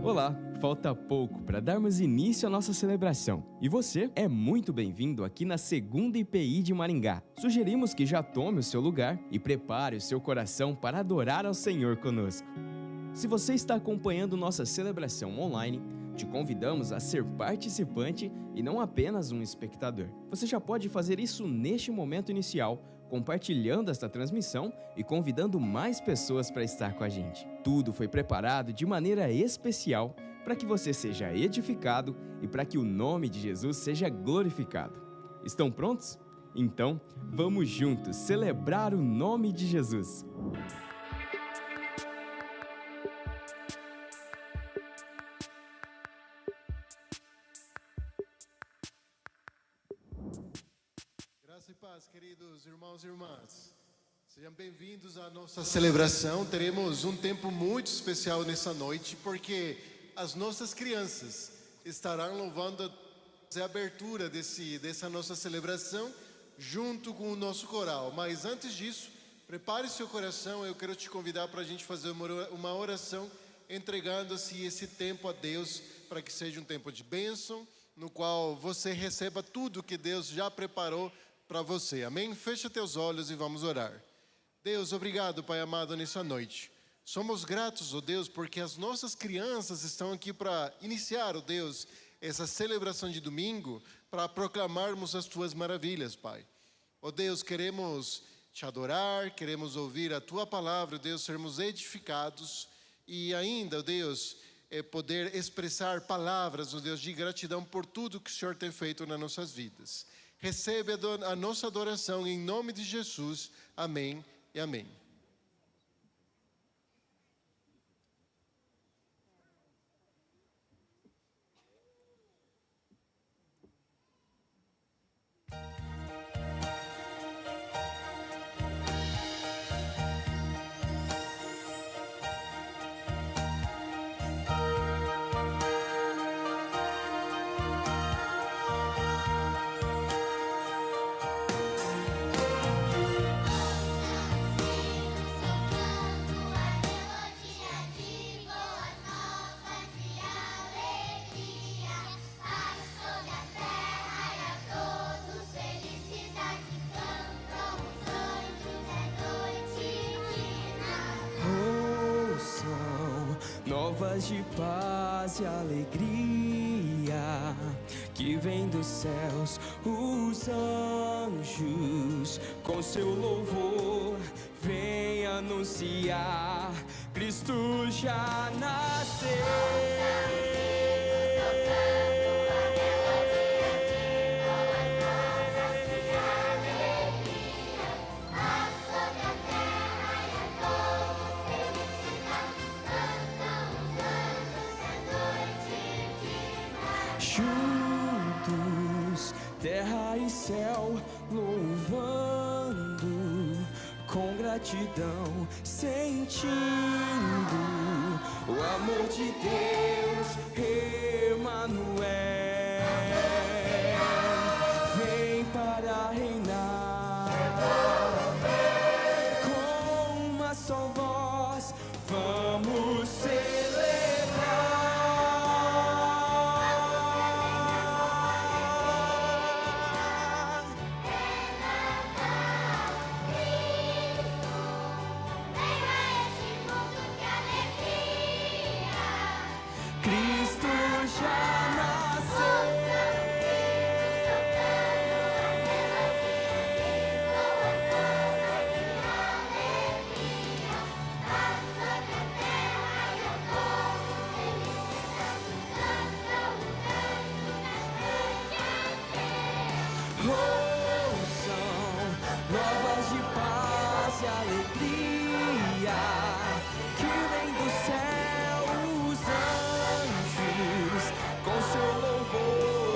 Olá, falta pouco para darmos início à nossa celebração e você é muito bem-vindo aqui na segunda IPI de Maringá. Sugerimos que já tome o seu lugar e prepare o seu coração para adorar ao Senhor conosco. Se você está acompanhando nossa celebração online, te convidamos a ser participante e não apenas um espectador. Você já pode fazer isso neste momento inicial, compartilhando esta transmissão e convidando mais pessoas para estar com a gente. Tudo foi preparado de maneira especial para que você seja edificado e para que o nome de Jesus seja glorificado. Estão prontos? Então, vamos juntos celebrar o nome de Jesus. Graça e paz, queridos irmãos e irmãs. Sejam bem-vindos à nossa celebração. Teremos um tempo muito especial nessa noite, porque as nossas crianças estarão louvando a abertura dessa nossa celebração, junto com o nosso coral. Mas antes disso, prepare seu coração. Eu quero te convidar para a gente fazer uma oração, entregando-se esse tempo a Deus, para que seja um tempo de bênção, no qual você receba tudo que Deus já preparou para você. Amém? Fecha teus olhos e vamos orar. Deus, obrigado, Pai amado, nessa noite. Somos gratos, ó Deus, porque as nossas crianças estão aqui para iniciar, ó Deus, essa celebração de domingo, para proclamarmos as Tuas maravilhas, Pai. Ó Deus, queremos Te adorar, queremos ouvir a Tua palavra, ó Deus, sermos edificados e ainda, ó Deus, poder expressar palavras, ó Deus, de gratidão por tudo que o Senhor tem feito nas nossas vidas. Recebe a nossa adoração em nome de Jesus. Amém e amém. Novas de paz e alegria que vem dos céus, os anjos com seu louvor vem anunciar: Cristo já nasceu. Juntos, terra e céu, louvando, com gratidão, sentindo o amor de Deus, Emanuel, vem para reinar. Com uma só voz, vamos celebrar. Novas de paz e alegria que vem do céu, os anjos com seu louvor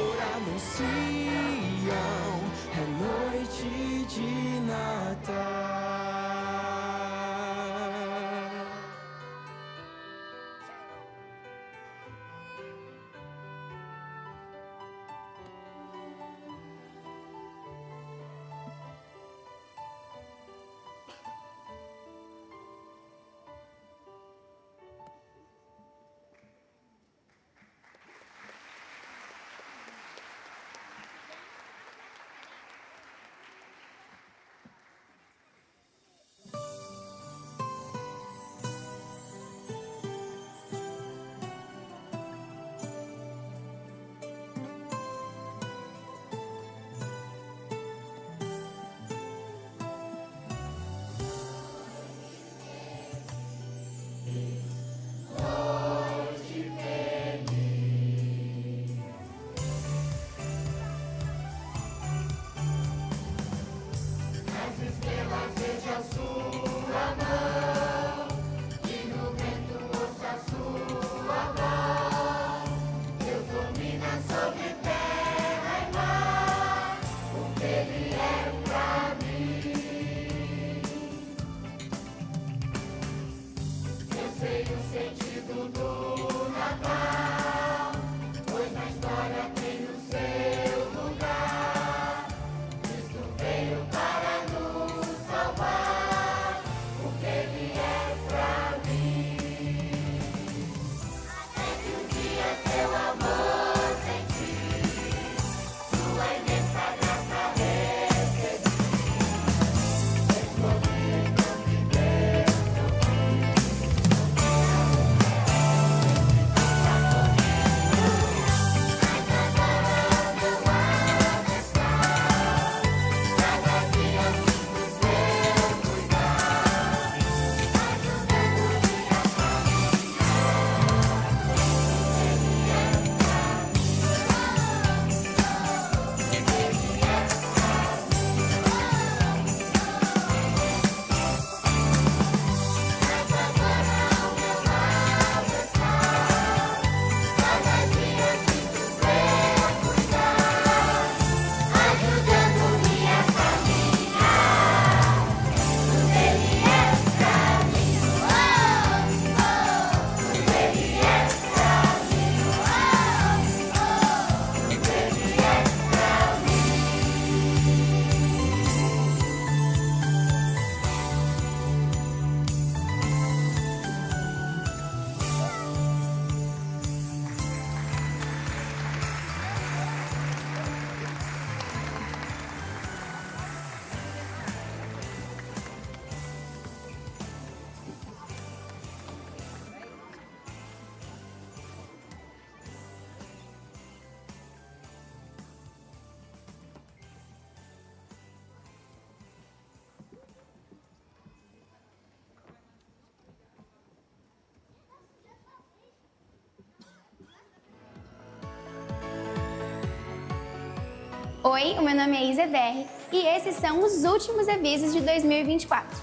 Oi, o meu nome é Isa Verri e esses são os últimos avisos de 2024.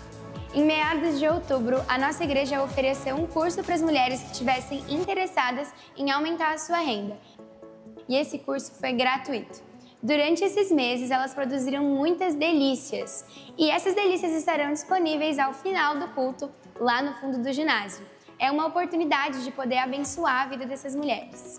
Em meados de outubro, a nossa igreja ofereceu um curso para as mulheres que estivessem interessadas em aumentar a sua renda. E esse curso foi gratuito. Durante esses meses, elas produziram muitas delícias. E essas delícias estarão disponíveis ao final do culto, lá no fundo do ginásio. É uma oportunidade de poder abençoar a vida dessas mulheres.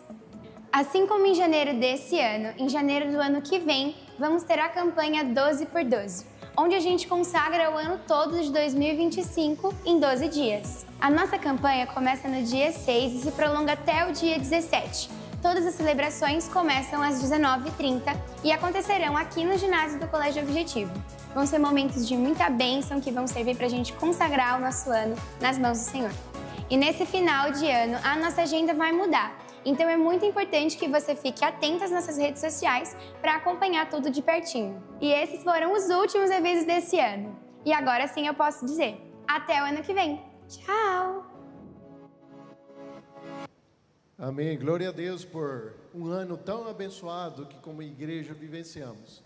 Assim como em janeiro desse ano, em janeiro do ano que vem, vamos ter a campanha 12 por 12, onde a gente consagra o ano todo de 2025 em 12 dias. A nossa campanha começa no dia 6 e se prolonga até o dia 17. Todas as celebrações começam às 19h30 e acontecerão aqui no ginásio do Colégio Objetivo. Vão ser momentos de muita bênção que vão servir para a gente consagrar o nosso ano nas mãos do Senhor. E nesse final de ano, a nossa agenda vai mudar. Então é muito importante que você fique atento às nossas redes sociais para acompanhar tudo de pertinho. E esses foram os últimos avisos desse ano. E agora sim eu posso dizer, até o ano que vem. Tchau! Amém. Glória a Deus por um ano tão abençoado que como igreja vivenciamos.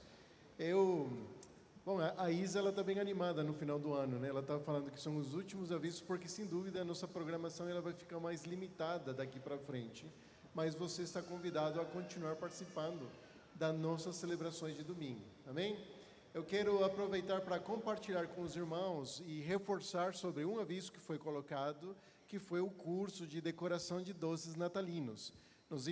A Isa ela está bem animada no final do ano, né? Ela está falando que são os últimos avisos, porque sem dúvida a nossa programação ela vai ficar mais limitada daqui para frente. Mas você está convidado a continuar participando das nossas celebrações de domingo. Amém? Eu quero aproveitar para compartilhar com os irmãos e reforçar sobre um aviso que foi colocado, que foi o curso de decoração de doces natalinos. Nós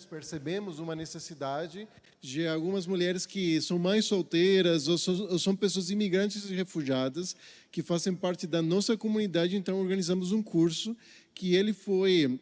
percebemos uma necessidade de algumas mulheres que são mães solteiras ou são pessoas imigrantes e refugiadas que fazem parte da nossa comunidade, então organizamos um curso que ele foi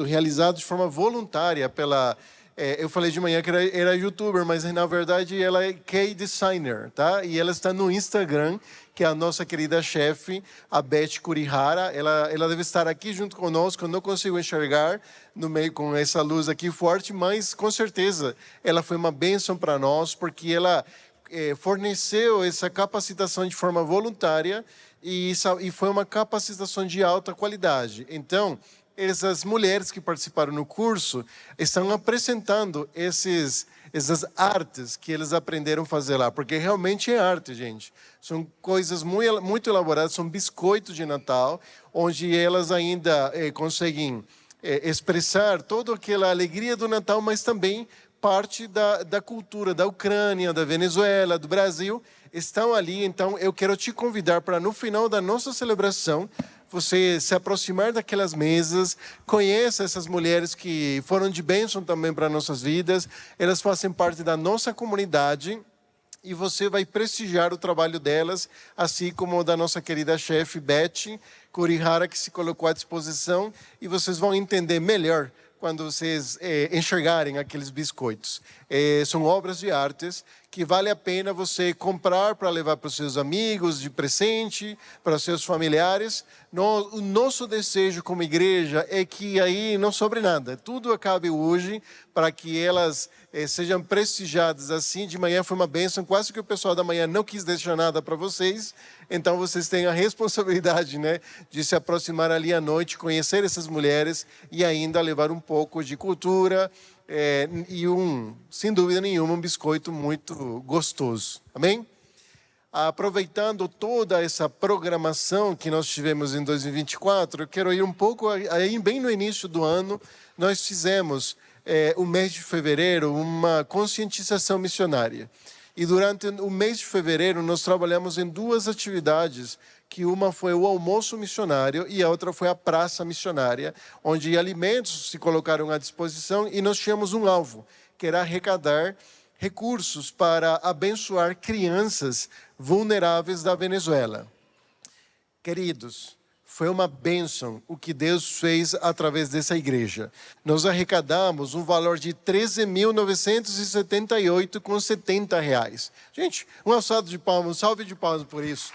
realizado de forma voluntária pela... eu falei de manhã que era youtuber, mas na verdade ela é K-designer, tá? E ela está no Instagram, que é a nossa querida chefe, a Beth Kurihara. Ela deve estar aqui junto conosco, eu não consigo enxergar no meio com essa luz aqui forte, mas com certeza ela foi uma bênção para nós, porque ela forneceu essa capacitação de forma voluntária e foi uma capacitação de alta qualidade. Então, essas mulheres que participaram no curso estão apresentando essas artes que eles aprenderam a fazer lá, porque realmente é arte, gente. São coisas muito elaboradas, são biscoitos de Natal, onde elas ainda conseguem expressar toda aquela alegria do Natal, mas também parte da cultura da Ucrânia, da Venezuela, do Brasil, estão ali. Então, eu quero te convidar para, no final da nossa celebração, você se aproximar daquelas mesas, conheça essas mulheres que foram de bênção também para nossas vidas, elas fazem parte da nossa comunidade e você vai prestigiar o trabalho delas, assim como da nossa querida chefe Beth Kurihara, que se colocou à disposição, e vocês vão entender melhor quando vocês enxergarem aqueles biscoitos. São obras de artes que vale a pena você comprar para levar para os seus amigos de presente, para os seus familiares. O nosso desejo como igreja é que aí não sobre nada, tudo acabe hoje, para que elas sejam prestigiadas assim. De manhã foi uma bênção, quase que o pessoal da manhã não quis deixar nada para vocês, então vocês têm a responsabilidade, né, de se aproximar ali à noite, conhecer essas mulheres e ainda levar um pouco de cultura, e sem dúvida nenhuma, um biscoito muito gostoso. Amém? Aproveitando toda essa programação que nós tivemos em 2024, eu quero ir um pouco, aí bem no início do ano, nós fizemos, o mês de fevereiro, uma conscientização missionária. E durante o mês de fevereiro, nós trabalhamos em duas atividades, que uma foi o almoço missionário e a outra foi a praça missionária, onde alimentos se colocaram à disposição e nós tínhamos um alvo, que era arrecadar recursos para abençoar crianças vulneráveis da Venezuela. Queridos, foi uma bênção o que Deus fez através dessa igreja. Nós arrecadamos um valor de R$ 13.978,70. Gente, um alçado de palmas, um salve de palmas por isso.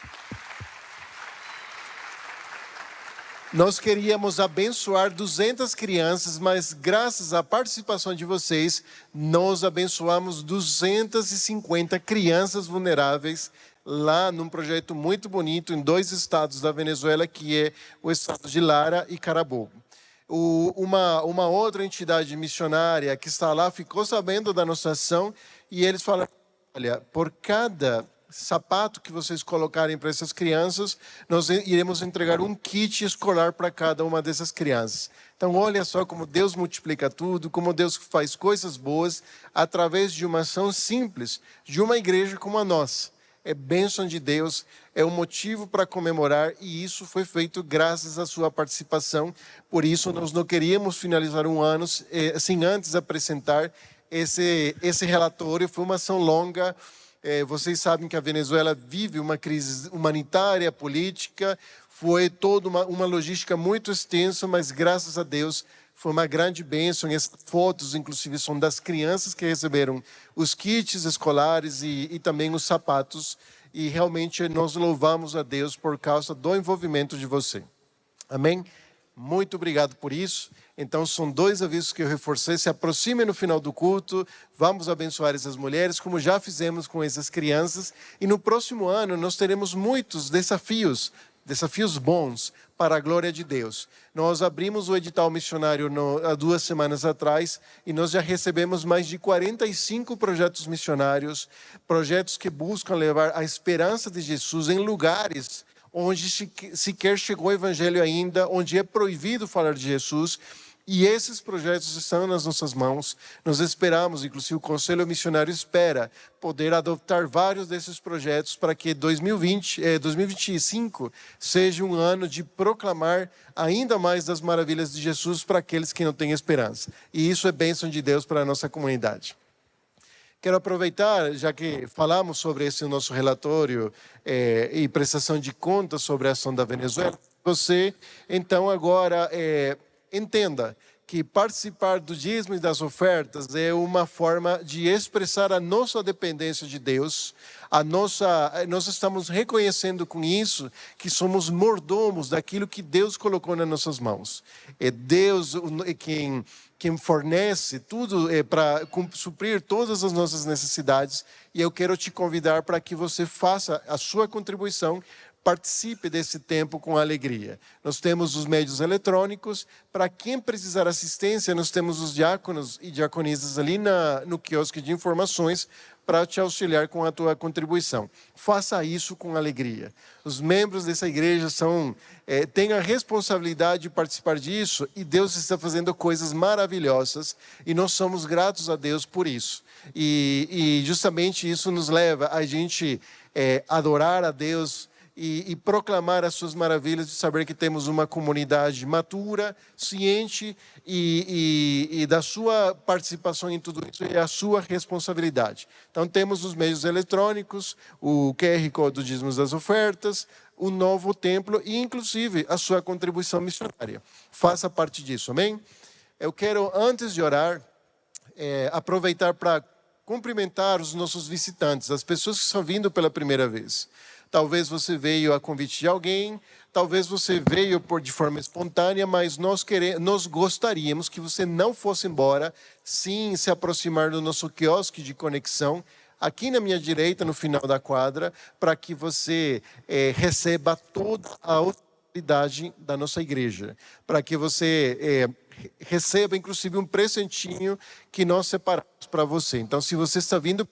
Nós queríamos abençoar 200 crianças, mas graças à participação de vocês, nós abençoamos 250 crianças vulneráveis lá num projeto muito bonito em 2 estados da Venezuela, que é o estado de Lara e Carabobo. Uma outra entidade missionária que está lá ficou sabendo da nossa ação e eles falaram: olha, por cada sapato que vocês colocarem para essas crianças, nós iremos entregar um kit escolar para cada uma dessas crianças. Então, olha só como Deus multiplica tudo, como Deus faz coisas boas através de uma ação simples de uma igreja como a nossa. É bênção de Deus, é um motivo para comemorar e isso foi feito graças à sua participação. Por isso, nós não queríamos finalizar um ano sem antes apresentar esse relatório. Foi uma ação longa. Vocês sabem que a Venezuela vive uma crise humanitária, política, foi toda uma logística muito extensa, mas graças a Deus foi uma grande bênção. Essas fotos, inclusive, são das crianças que receberam os kits escolares e também os sapatos. E realmente nós louvamos a Deus por causa do envolvimento de você. Amém? Muito obrigado por isso. Então, são 2 avisos que eu reforcei. Se aproxime no final do culto. Vamos abençoar essas mulheres, como já fizemos com essas crianças. E no próximo ano, nós teremos muitos desafios bons para a glória de Deus. Nós abrimos o edital missionário há 2 semanas atrás e nós já recebemos mais de 45 projetos missionários, projetos que buscam levar a esperança de Jesus em lugares onde sequer chegou o evangelho ainda, onde é proibido falar de Jesus. E esses projetos estão nas nossas mãos. Nós esperamos, inclusive o Conselho Missionário espera poder adotar vários desses projetos para que 2025 seja um ano de proclamar ainda mais das maravilhas de Jesus para aqueles que não têm esperança. E isso é bênção de Deus para a nossa comunidade. Quero aproveitar, já que falamos sobre esse nosso relatório e prestação de contas sobre a ação da Venezuela, você, então, agora entenda que participar do dízimo e das ofertas é uma forma de expressar a nossa dependência de Deus. Nós estamos reconhecendo com isso que somos mordomos daquilo que Deus colocou nas nossas mãos. É Deus quem fornece tudo para suprir todas as nossas necessidades. E eu quero te convidar para que você faça a sua contribuição, participe desse tempo com alegria. Nós temos os meios eletrônicos. Para quem precisar assistência, nós temos os diáconos e diaconisas ali no quiosque de informações para te auxiliar com a tua contribuição. Faça isso com alegria. Os membros dessa igreja têm a responsabilidade de participar disso e Deus está fazendo coisas maravilhosas e nós somos gratos a Deus por isso. E justamente isso nos leva a gente adorar a Deus e proclamar as suas maravilhas, de saber que temos uma comunidade matura, ciente e da sua participação em tudo isso é a sua responsabilidade. Então temos os meios eletrônicos, o QR Code dos dízimos das ofertas, o novo templo e inclusive a sua contribuição missionária. Faça parte disso, amém? Eu quero, antes de orar, aproveitar para cumprimentar os nossos visitantes, as pessoas que estão vindo pela primeira vez. Talvez você veio a convite de alguém, talvez você veio de forma espontânea, mas nós gostaríamos que você não fosse embora sem se aproximar do nosso quiosque de conexão, aqui na minha direita, no final da quadra, para que você receba toda a autoridade da nossa igreja, para que você receba, inclusive, um presentinho que nós separamos para você. Então, se você está vindo,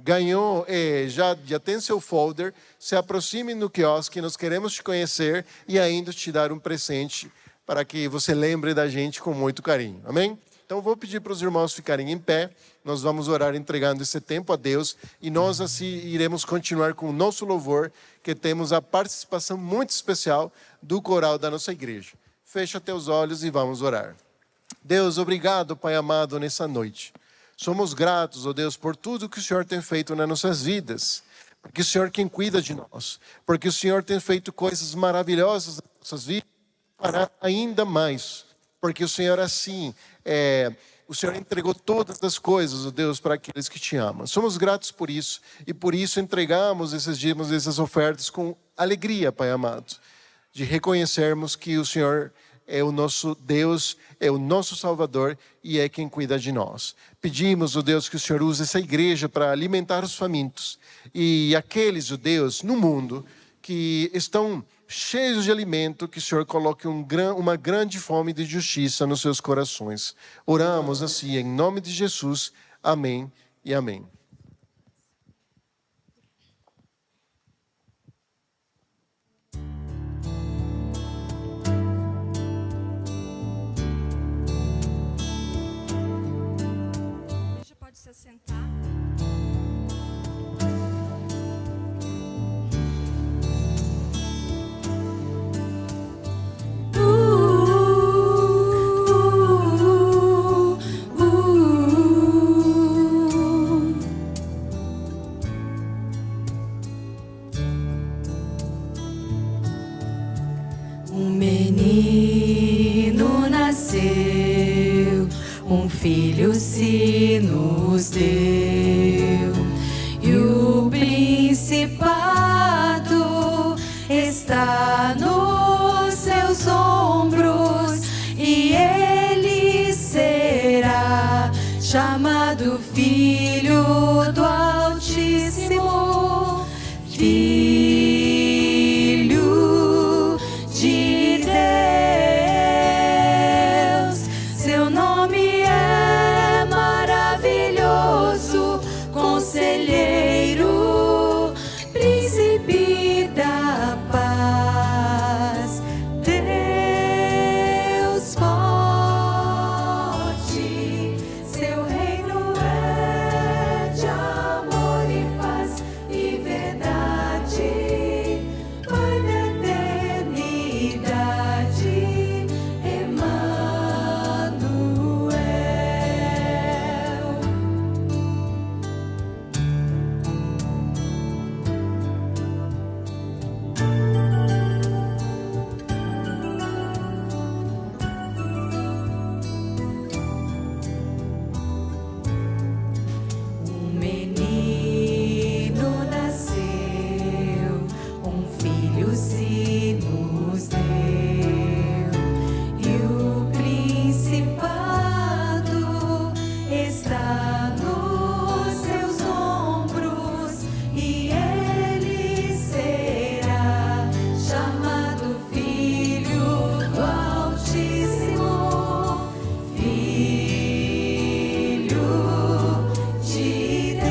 ganhou, já tem seu folder, se aproxime no quiosque, nós queremos te conhecer e ainda te dar um presente para que você lembre da gente com muito carinho, amém? Então vou pedir para os irmãos ficarem em pé, nós vamos orar entregando esse tempo a Deus e nós assim iremos continuar com o nosso louvor, que temos a participação muito especial do coral da nossa igreja. Fecha teus olhos e vamos orar. Deus, obrigado, Pai amado, nessa noite. Somos gratos, ó Deus, por tudo que o Senhor tem feito nas nossas vidas. Porque o Senhor é quem cuida de nós. Porque o Senhor tem feito coisas maravilhosas nas nossas vidas. Para ainda mais. Porque o Senhor assim, o Senhor entregou todas as coisas, ó Deus, para aqueles que te amam. Somos gratos por isso. E por isso entregamos esses dízimos, essas ofertas com alegria, Pai amado. De reconhecermos que o Senhor é o nosso Deus, é o nosso Salvador e é quem cuida de nós. Pedimos, ó Deus, que o Senhor use essa igreja para alimentar os famintos e aqueles, ó Deus, no mundo que estão cheios de alimento, que o Senhor coloque uma grande fome de justiça nos seus corações. Oramos assim, em nome de Jesus. Amém e amém. Pode se assentar. Um menino nasceu, um filho se nos deu, e o principado está nos seus ombros, e ele será chamado Filho do Altíssimo, Filho de Deus. Seu nome é maravilhoso, Conselheiro, Príncipe da paz, Deus forte. Seu reino é de amor e paz e verdade, Pai da eternidade, Emanuel. Um menino nasceu, um filho se nos deu, e o principado está nos seus ombros, e ele será chamado Filho do Altíssimo, Filho de Deus.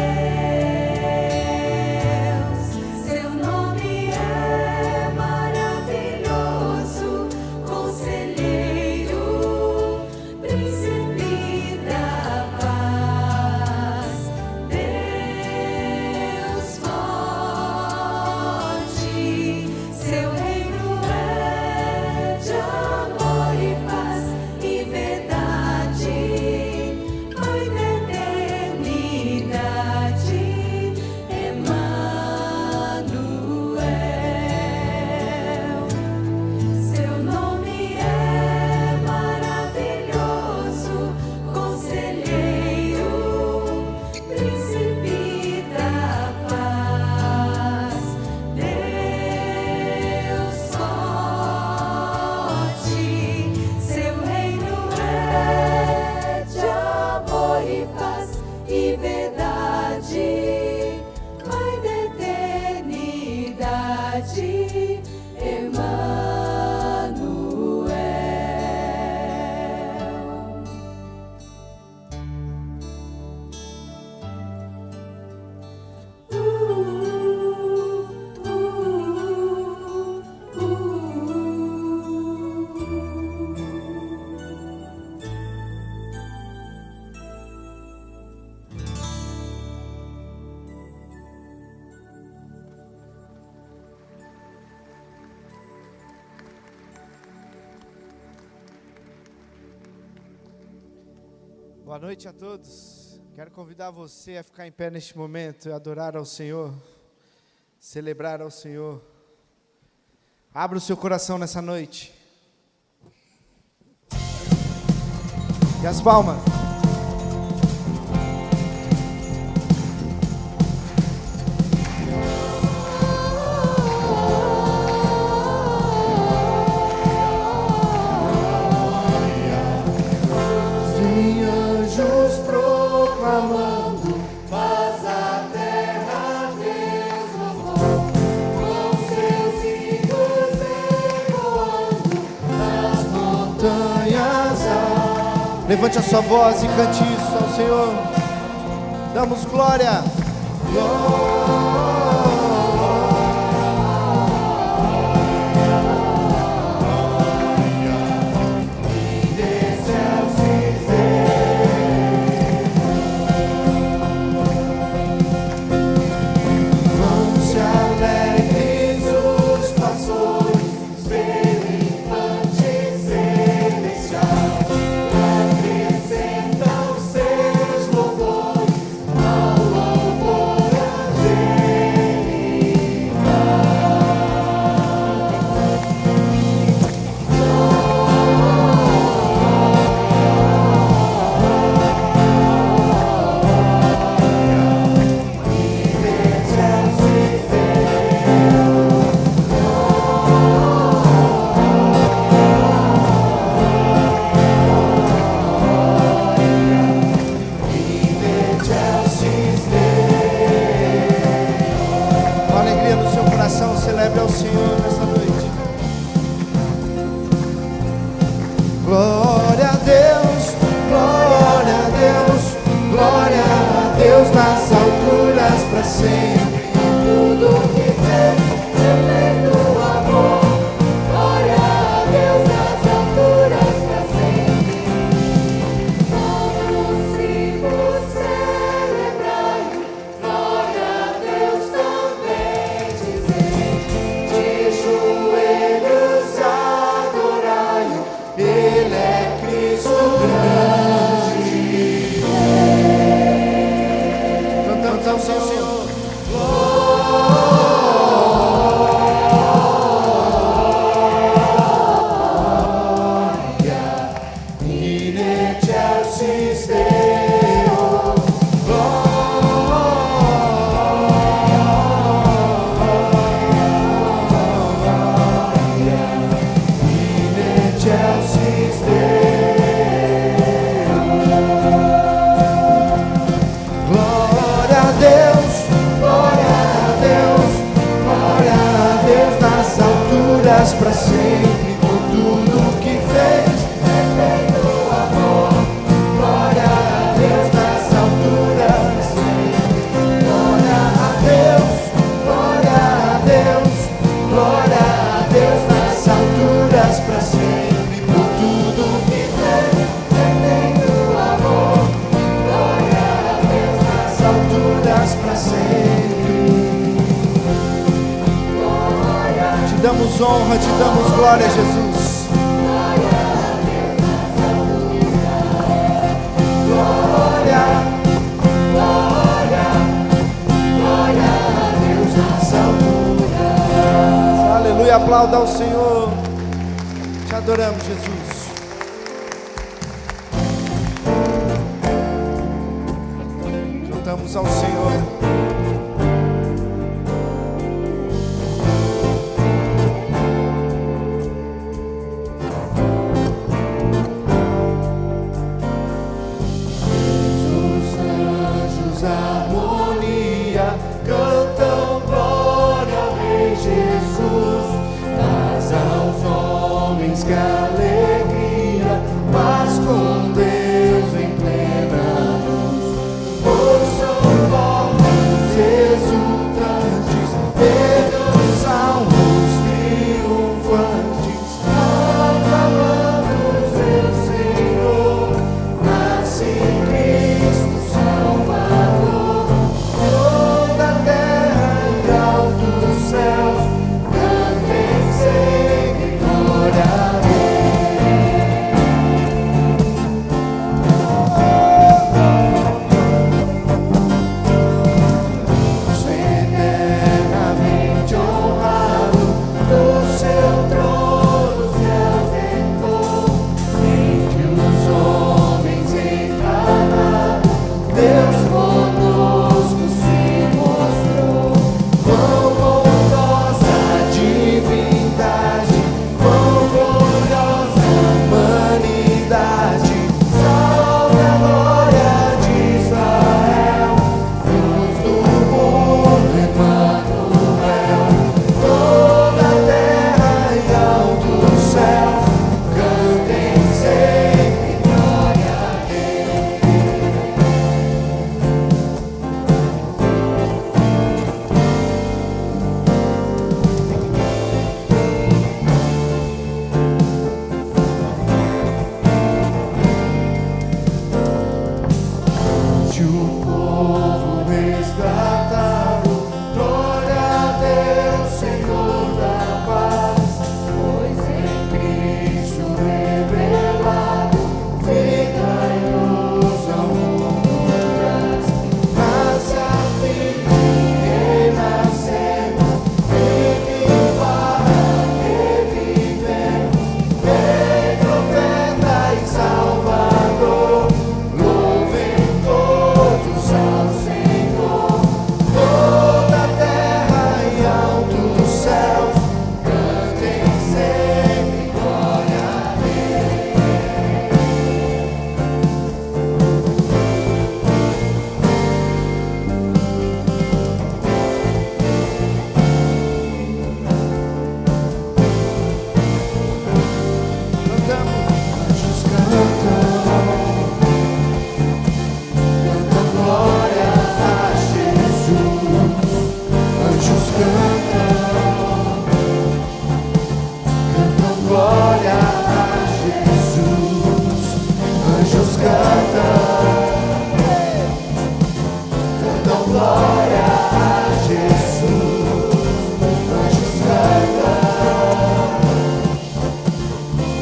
Seu nome é maravilhoso, Conselheiro, Príncipe da paz, Deus forte. Seu reino é de amor e paz e verdade, Pai da eternidade, Emanuel. Seu nome é maravilhoso, Conselheiro, Príncipe da paz, Deus forte. Seu reino é de amor e paz e verdade, Pai da eternidade, Emanuel. Boa noite a todos. Quero convidar você a ficar em pé neste momento e adorar ao Senhor, celebrar ao Senhor. Abra o seu coração nessa noite. E as palmas. Anjos proclamando, paz a terra, Deus louvor, com seus himnos montanhas altas. Levante a sua voz e cante isso ao Senhor. Damos glória. Celebre ao Senhor nessa noite. Glória a Deus, glória a Deus, glória a Deus nas alturas para sempre. Tudo que fez, perfeito amor. Glória a Deus nas alturas para sempre. Todos vivos celebrai, glória a Deus também dizer. De joelhos adorai-o, Ele é Cristo grande. Cantamos ao Senhor. Glória in excelsis Deo. Glória in excelsis Deo. Glória a Deus, glória a Deus, glória a Deus nas alturas para sempre, por tudo que fez, perfeito amor. Glória a Deus nas alturas para sempre. Glória a Deus, glória a Deus, glória a Deus nas alturas para sempre, por tudo que fez, perfeito amor. Glória a Deus nas alturas para sempre. Te damos honra, te damos glória, Jesus. Glória, glória, glória a Deus nas alturas. Aleluia, aplauda ao Senhor. Te adoramos, Jesus. Cantamos ao Senhor. Os anjos, harmonia, cantam glória ao Rei Jesus. Paz aos homens, que alegria, paz com Deus em plena luz. Ouçam povos exultantes, ergam salmos triunfantes, aclamando seu Senhor. Nasce Cristo Salvador. Toda a terra e altos céus cantem sempre glória a Deus.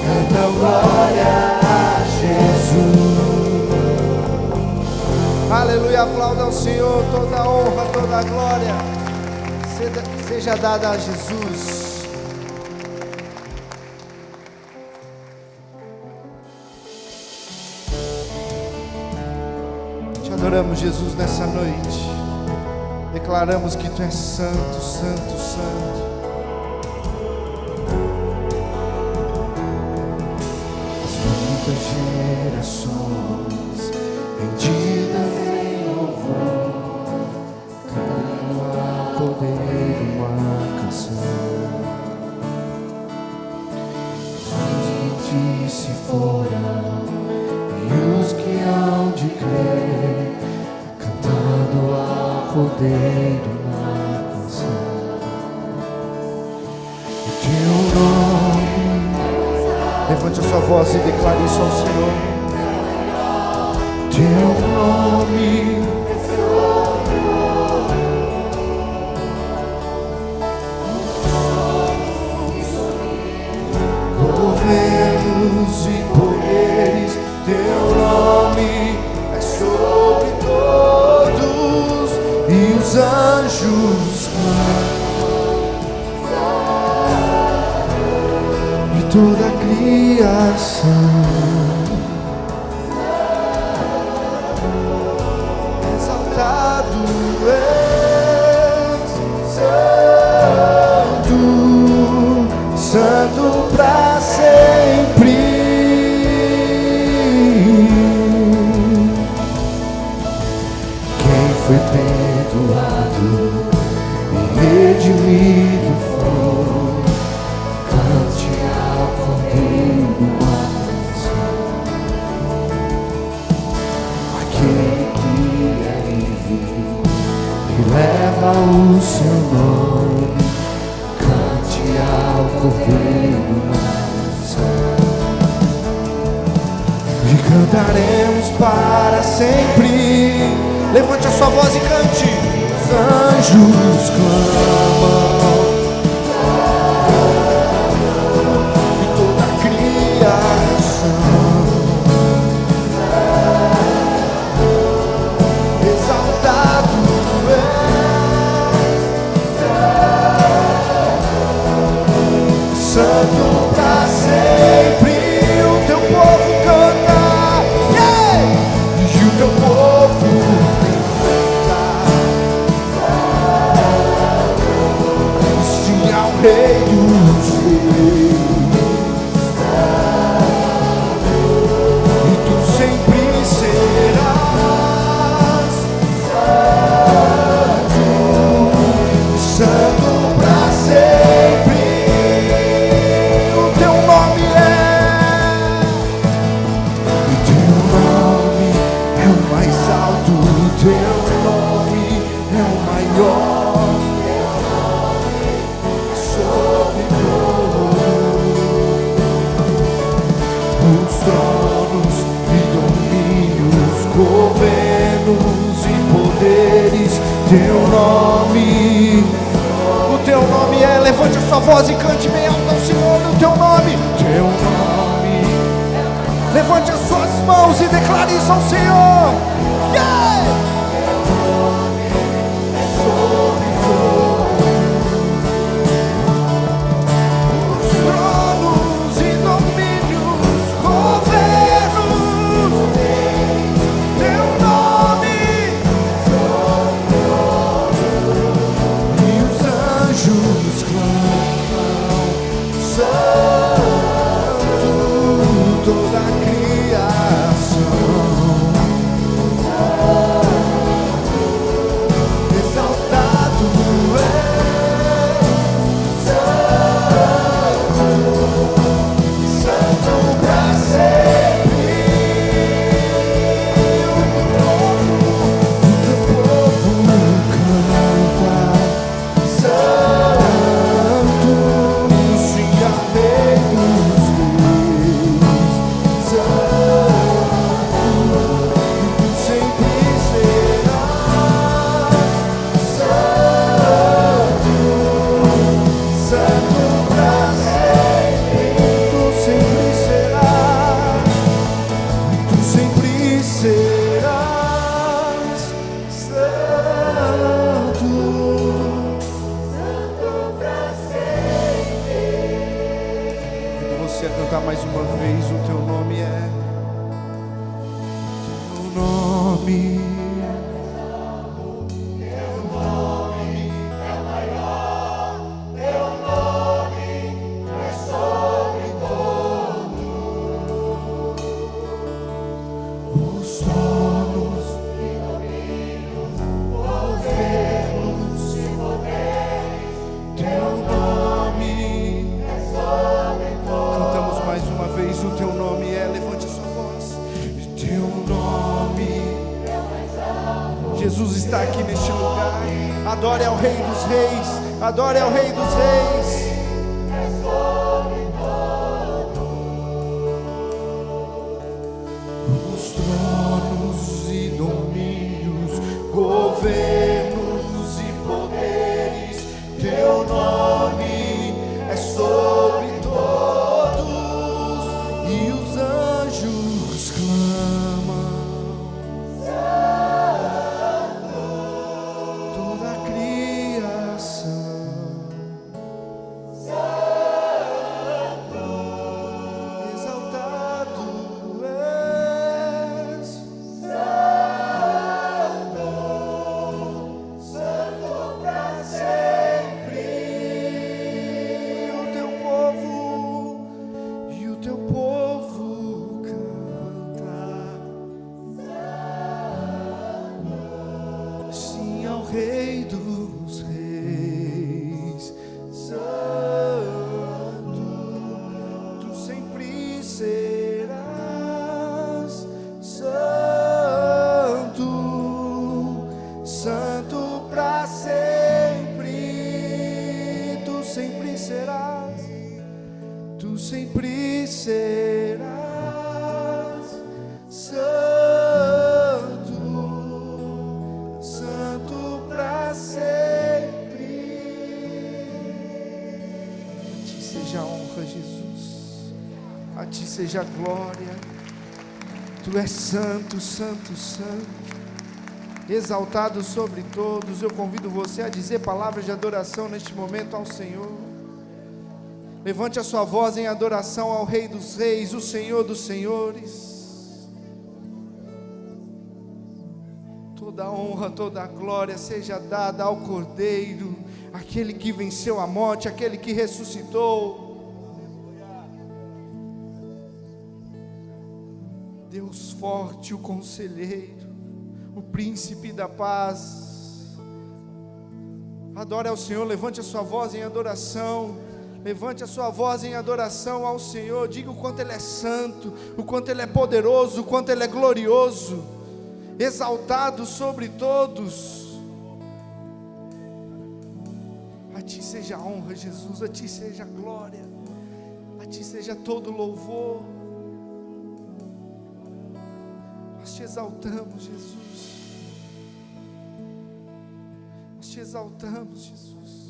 Canta glória a Jesus. Aleluia, aplauda ao Senhor, toda a honra, toda a glória seja dada a Jesus. Te adoramos, Jesus, nessa noite. Declaramos que Tu és santo, santo, santo. Muitas gerações rendidas em louvor, cantando a Cordeiro uma canção. Os que se foram e os que hão de crer, cantando a Cordeiro uma canção. O Teu nome. Levante a sua voz e declare isso ao Senhor. Teu nome, governos e poderes, Teu nome é sobre todos e os anjos e toda a criação. Exaltado és, Santo, Santo pra sempre. Quem foi perdoado e redimido foi, cante ao Cordeiro uma canção. Aquele que é livre e leva o seu nome, cante ao Cordeiro uma canção. E cantaremos para sempre. Levante a sua voz e cante. Os anjos clamam e toda a criação exaltado és, Santo pra sempre. O teu povo canta, e o teu povo Rei dos Reis, e Tu sempre serás santo, santo pra sempre. O Teu nome é o mais alto, o Teu nome é o maior. Os tronos e domínios, governos e poderes, Teu nome, o Teu nome é. Levante a sua voz e cante bem alto ao Senhor. O Teu nome, levante as suas mãos e declare isso ao Senhor. Toda a criação vez, o teu nome é. Teu nome. Jesus está aqui neste lugar. Adore ao Rei dos Reis. Adore ao Rei dos Reis. Os tronos e domínios, governos e poderes, teu nome é sobre todos, e os anjos clamam. Rei dos Reis, Santo, tu sempre serás Santo, Santo para sempre, tu sempre serás, tu sempre serás Santo. Jesus, a ti seja a glória. Tu és santo, santo, santo, exaltado sobre todos. Eu convido você a dizer palavras de adoração neste momento ao Senhor. Levante a sua voz em adoração ao Rei dos Reis, o Senhor dos Senhores. Toda a honra, toda a glória seja dada ao Cordeiro, aquele que venceu a morte, aquele que ressuscitou. Deus forte, o conselheiro, o príncipe da paz. Adore ao Senhor, levante a sua voz em adoração. Levante a sua voz em adoração ao Senhor. Diga o quanto Ele é santo, o quanto Ele é poderoso, o quanto Ele é glorioso, exaltado sobre todos. A ti seja a honra, Jesus, a ti seja a glória, a ti seja todo louvor. Nós te exaltamos, Jesus. Nós te exaltamos, Jesus.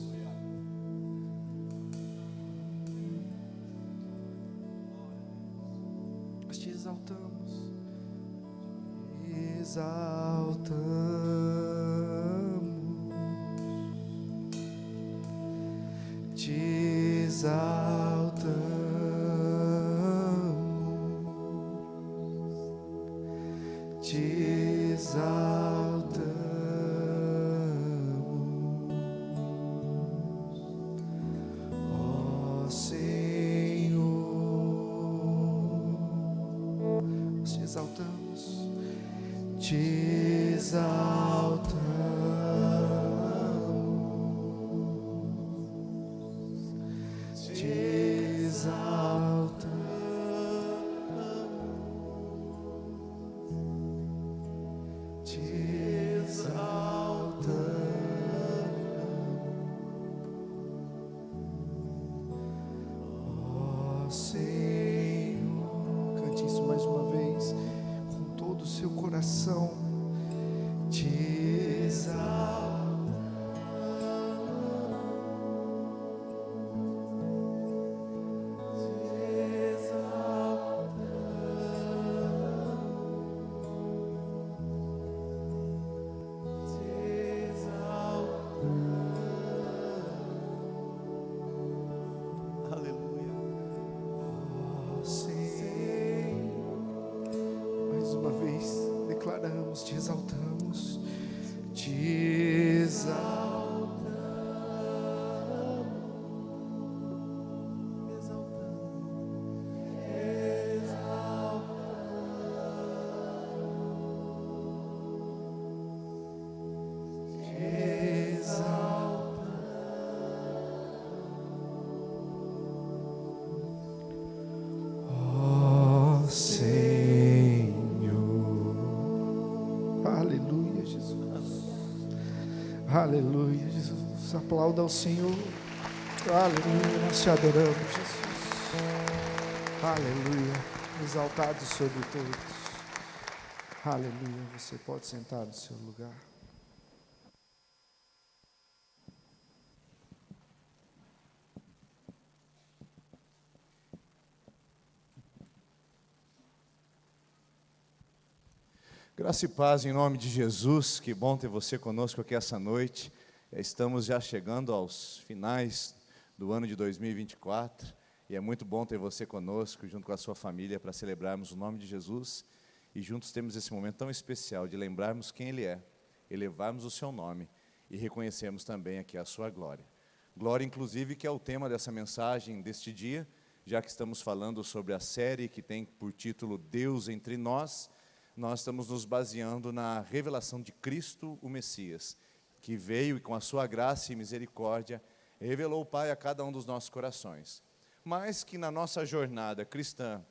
Nós te exaltamos. Exaltamos. Te exaltamos. Te exaltamos, ó Senhor. Nós te exaltamos, te exaltamos, te exaltamos. Te exaltamos, aleluia, ó Senhor. declaramos, te exaltamos, te exaltamos. Aleluia, Jesus. Aplauda ao Senhor. Aleluia, nós te adoramos, Jesus. Aleluia, exaltado sobre todos. Aleluia, você pode sentar no seu lugar. Graça e paz em nome de Jesus, que bom ter você conosco aqui essa noite. Estamos já chegando aos finais do ano de 2024 e é muito bom ter você conosco, junto com a sua família, para celebrarmos o nome de Jesus e juntos temos esse momento tão especial de lembrarmos quem Ele é, elevarmos o seu nome e reconhecermos também aqui a sua glória. Glória, inclusive, que é o tema dessa mensagem deste dia, já que estamos falando sobre a série que tem por título Deus entre nós. Nós estamos nos baseando na revelação de Cristo, o Messias, que veio e com a sua graça e misericórdia revelou o Pai a cada um dos nossos corações. Mas que na nossa jornada cristã,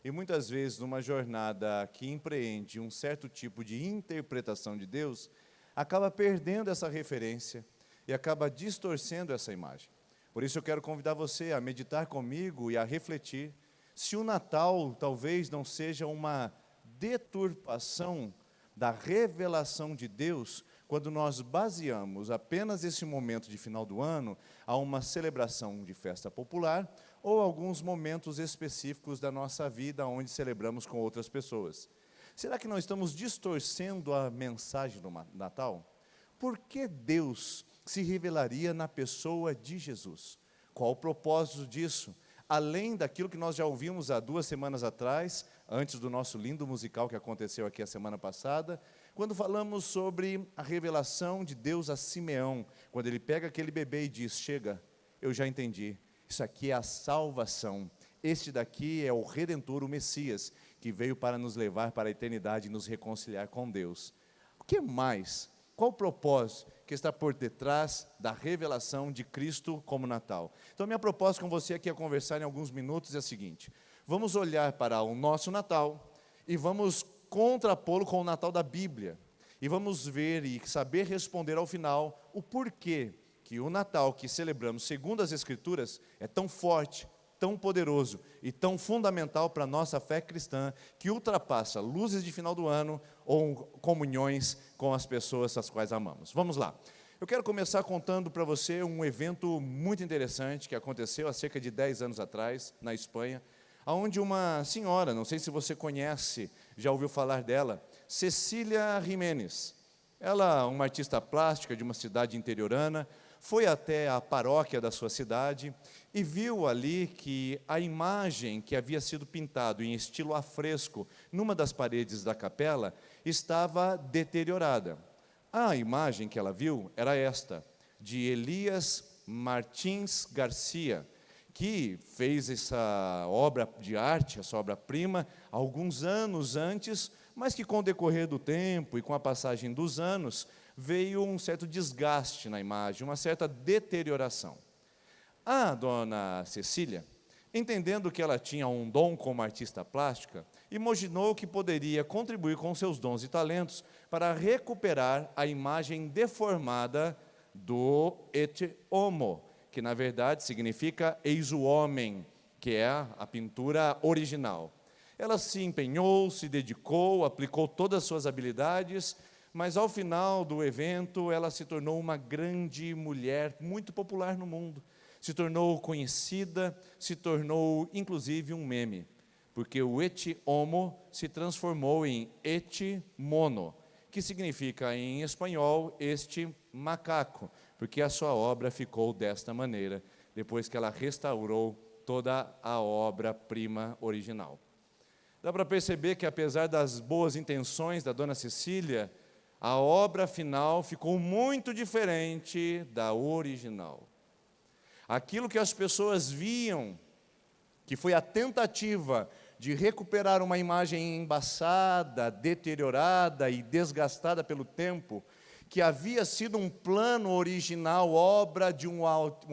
e muitas vezes numa jornada que empreende um certo tipo de interpretação de Deus, acaba perdendo essa referência e acaba distorcendo essa imagem. Por isso eu quero convidar você a meditar comigo e a refletir se o Natal talvez não seja uma deturpação da revelação de Deus, quando nós baseamos apenas esse momento de final do ano a uma celebração de festa popular ou alguns momentos específicos da nossa vida onde celebramos com outras pessoas. Será que nós estamos distorcendo a mensagem do Natal? Por que Deus se revelaria na pessoa de Jesus? Qual o propósito disso? Além daquilo que nós já ouvimos há 2 semanas atrás, antes do nosso lindo musical que aconteceu aqui a semana passada, quando falamos sobre a revelação de Deus a Simeão, quando ele pega aquele bebê e diz, chega, eu já entendi, isso aqui é a salvação, este daqui é o Redentor, o Messias, que veio para nos levar para a eternidade e nos reconciliar com Deus. O que mais? Qual o propósito que está por detrás da revelação de Cristo como Natal? Então, minha proposta com você aqui a conversar em alguns minutos é a seguinte: vamos olhar para o nosso Natal e vamos contrapô-lo com o Natal da Bíblia. E vamos ver e saber responder ao final o porquê que o Natal que celebramos segundo as Escrituras é tão forte, tão poderoso e tão fundamental para a nossa fé cristã, que ultrapassa luzes de final do ano ou comunhões com as pessoas as quais amamos. Vamos lá. Eu quero começar contando para você um evento muito interessante que aconteceu há cerca de 10 anos atrás, na Espanha, onde uma senhora, não sei se você conhece, já ouviu falar dela, Cecília Jiménez. Ela, uma artista plástica de uma cidade interiorana, foi até a paróquia da sua cidade e viu ali que a imagem que havia sido pintado em estilo afresco numa das paredes da capela estava deteriorada. A imagem que ela viu era esta, de Elias Martins Garcia, que fez essa obra de arte, essa obra-prima, alguns anos antes, mas que com o decorrer do tempo e com a passagem dos anos, veio um certo desgaste na imagem, uma certa deterioração. A dona Cecília, entendendo que ela tinha um dom como artista plástica, imaginou que poderia contribuir com seus dons e talentos para recuperar a imagem deformada do et homo, que na verdade significa eis o homem, que é a pintura original. Ela se empenhou, se dedicou, aplicou todas as suas habilidades, mas ao final do evento ela se tornou uma grande mulher, muito popular no mundo. Se tornou conhecida, se tornou inclusive um meme, porque o et homo se transformou em et mono, que significa em espanhol este macaco, porque a sua obra ficou desta maneira, depois que ela restaurou toda a obra-prima original. dá para perceber que, apesar das boas intenções da dona Cecília, a obra final ficou muito diferente da original. Aquilo que as pessoas viam, que foi a tentativa de recuperar uma imagem embaçada, deteriorada e desgastada pelo tempo, que havia sido um plano original, obra de um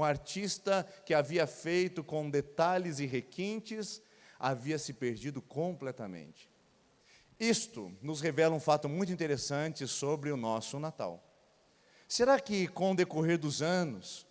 artista que havia feito com detalhes e requintes, havia se perdido completamente. Isto nos revela um fato muito interessante sobre o nosso Natal. Será que, com o decorrer dos anos,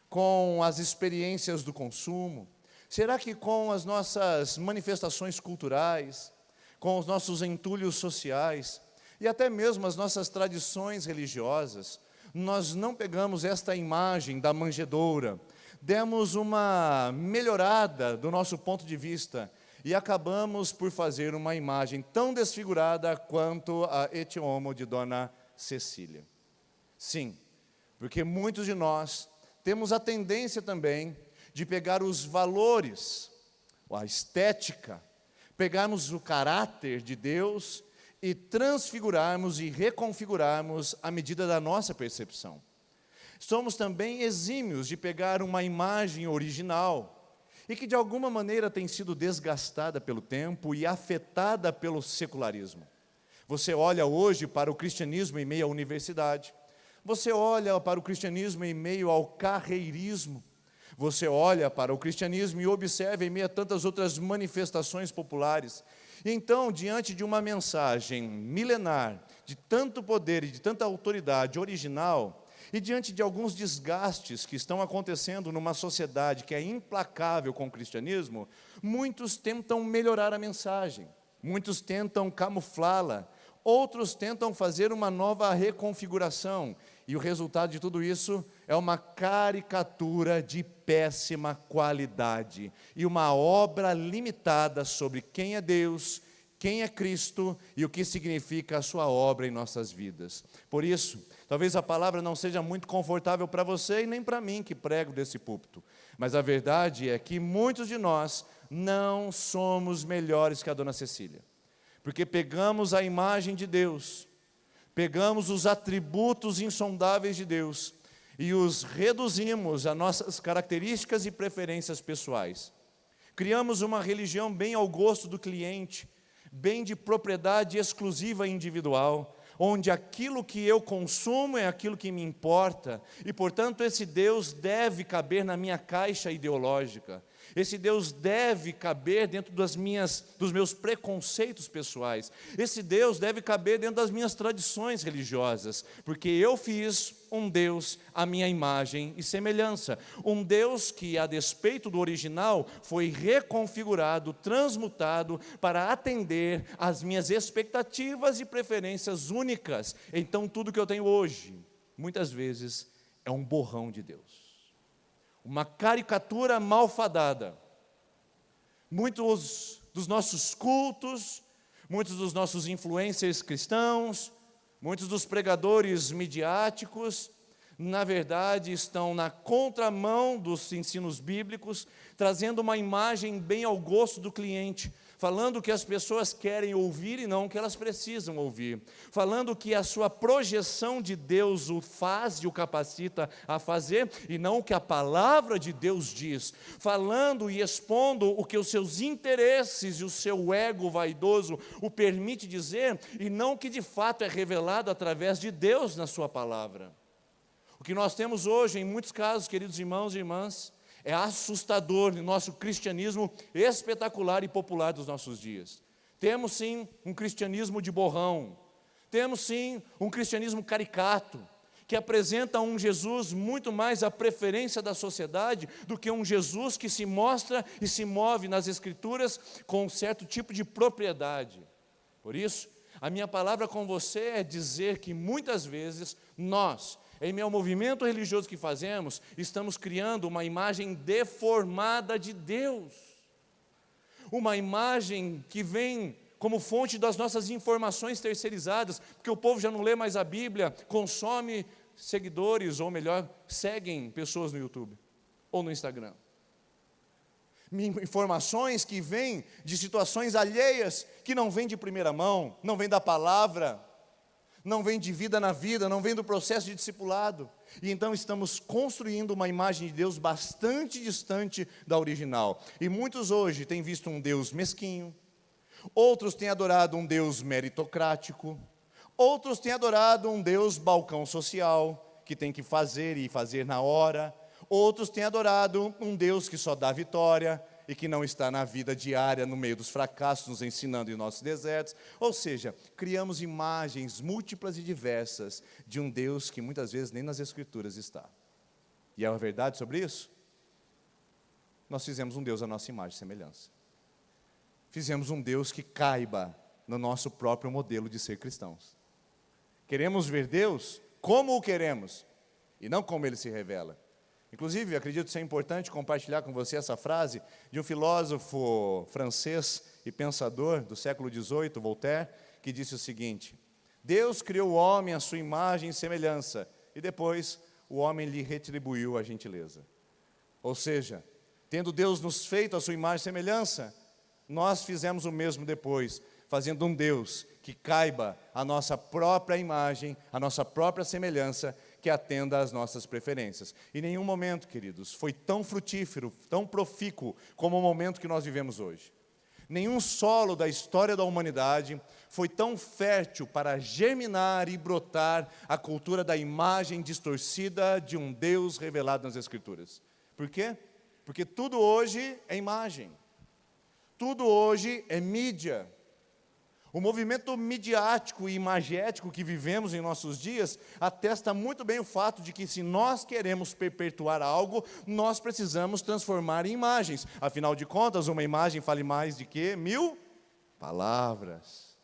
com as experiências do consumo, será que com as nossas manifestações culturais, com os nossos entulhos sociais e até mesmo as nossas tradições religiosas, nós não pegamos esta imagem da manjedoura, demos uma melhorada do nosso ponto de vista e acabamos por fazer uma imagem tão desfigurada quanto a Et Homo de Dona Cecília? Sim, porque muitos de nós temos a tendência também de pegar os valores, a estética, pegarmos o caráter de Deus e transfigurarmos e reconfigurarmos à medida da nossa percepção. Somos também exímios de pegar uma imagem original e que de alguma maneira tem sido desgastada pelo tempo e afetada pelo secularismo. Você olha hoje para o cristianismo em meio à universidade, você olha para o cristianismo em meio ao carreirismo, você olha para o cristianismo e observa em meio a tantas outras manifestações populares. E então, diante de uma mensagem milenar, de tanto poder e de tanta autoridade original, e diante de alguns desgastes que estão acontecendo numa sociedade que é implacável com o cristianismo, muitos tentam melhorar a mensagem, muitos tentam camuflá-la, outros tentam fazer uma nova reconfiguração, e o resultado de tudo isso é uma caricatura de péssima qualidade, e uma obra limitada sobre quem é Deus, quem é Cristo e o que significa a sua obra em nossas vidas. Por isso, talvez a palavra não seja muito confortável para você e nem para mim que prego desse púlpito, mas a verdade é que muitos de nós não somos melhores que a dona Cecília, porque pegamos a imagem de Deus, pegamos os atributos insondáveis de Deus e os reduzimos a nossas características e preferências pessoais. Criamos uma religião bem ao gosto do cliente, bem de propriedade exclusiva e individual, onde aquilo que eu consumo é aquilo que me importa, e portanto esse Deus deve caber na minha caixa ideológica, esse Deus deve caber dentro dos meus preconceitos pessoais, esse Deus deve caber dentro das minhas tradições religiosas, porque eu fiz um Deus à minha imagem e semelhança, um Deus que, a despeito do original, foi reconfigurado, transmutado para atender às minhas expectativas e preferências únicas. Então tudo que eu tenho hoje, muitas vezes, é um borrão de Deus, uma caricatura malfadada. Muitos dos nossos cultos, muitos dos nossos influencers cristãos, muitos dos pregadores midiáticos, na verdade, estão na contramão dos ensinos bíblicos, trazendo uma imagem bem ao gosto do cliente, falando o que as pessoas querem ouvir e não o que elas precisam ouvir, falando que a sua projeção de Deus o faz e o capacita a fazer, e não o que a palavra de Deus diz, falando e expondo o que os seus interesses e o seu ego vaidoso o permite dizer, e não o que de fato é revelado através de Deus na sua palavra. O que nós temos hoje, em muitos casos, queridos irmãos e irmãs, é assustador no nosso cristianismo espetacular e popular dos nossos dias. Temos sim um cristianismo de borrão, temos sim um cristianismo caricato, que apresenta um Jesus muito mais à preferência da sociedade do que um Jesus que se mostra e se move nas Escrituras com um certo tipo de propriedade. Por isso, a minha palavra com você é dizer que muitas vezes nós, em meio ao movimento religioso que fazemos, estamos criando uma imagem deformada de Deus, uma imagem que vem como fonte das nossas informações terceirizadas, porque o povo já não lê mais a Bíblia, consome seguidores, ou melhor, seguem pessoas no YouTube ou no Instagram. informações que vêm de situações alheias, que não vêm de primeira mão, não vêm da palavra, não vêm de vida na vida, não vêm do processo de discipulado. E então estamos construindo uma imagem de Deus bastante distante da original. E muitos hoje têm visto um Deus mesquinho, outros têm adorado um Deus meritocrático, outros têm adorado um Deus balcão social, que tem que fazer e fazer na hora. Outros têm adorado um Deus que só dá vitória e que não está na vida diária, no meio dos fracassos, nos ensinando em nossos desertos. Ou seja, criamos imagens múltiplas e diversas de um Deus que muitas vezes nem nas Escrituras está. E é a verdade sobre isso? Nós fizemos um Deus à nossa imagem e semelhança. Fizemos um Deus que caiba no nosso próprio modelo de ser cristãos. Queremos ver Deus como o queremos e não como Ele se revela. Inclusive, acredito ser importante compartilhar com você essa frase de um filósofo francês e pensador do século XVIII, Voltaire, que disse o seguinte: Deus criou o homem à sua imagem e semelhança, e depois o homem lhe retribuiu a gentileza. Ou seja, tendo Deus nos feito à sua imagem e semelhança, nós fizemos o mesmo depois, fazendo um Deus que caiba a nossa própria imagem, a nossa própria semelhança, que atenda às nossas preferências. Em nenhum momento, queridos, foi tão frutífero, tão profícuo como o momento que nós vivemos hoje. Nenhum solo da história da humanidade foi tão fértil para germinar e brotar a cultura da imagem distorcida de um Deus revelado nas Escrituras. Por quê? Porque tudo hoje é imagem. Tudo hoje é mídia. O movimento midiático e imagético que vivemos em nossos dias atesta muito bem o fato de que, se nós queremos perpetuar algo, nós precisamos transformar em imagens. Afinal de contas, uma imagem vale mais de que 1000 palavras.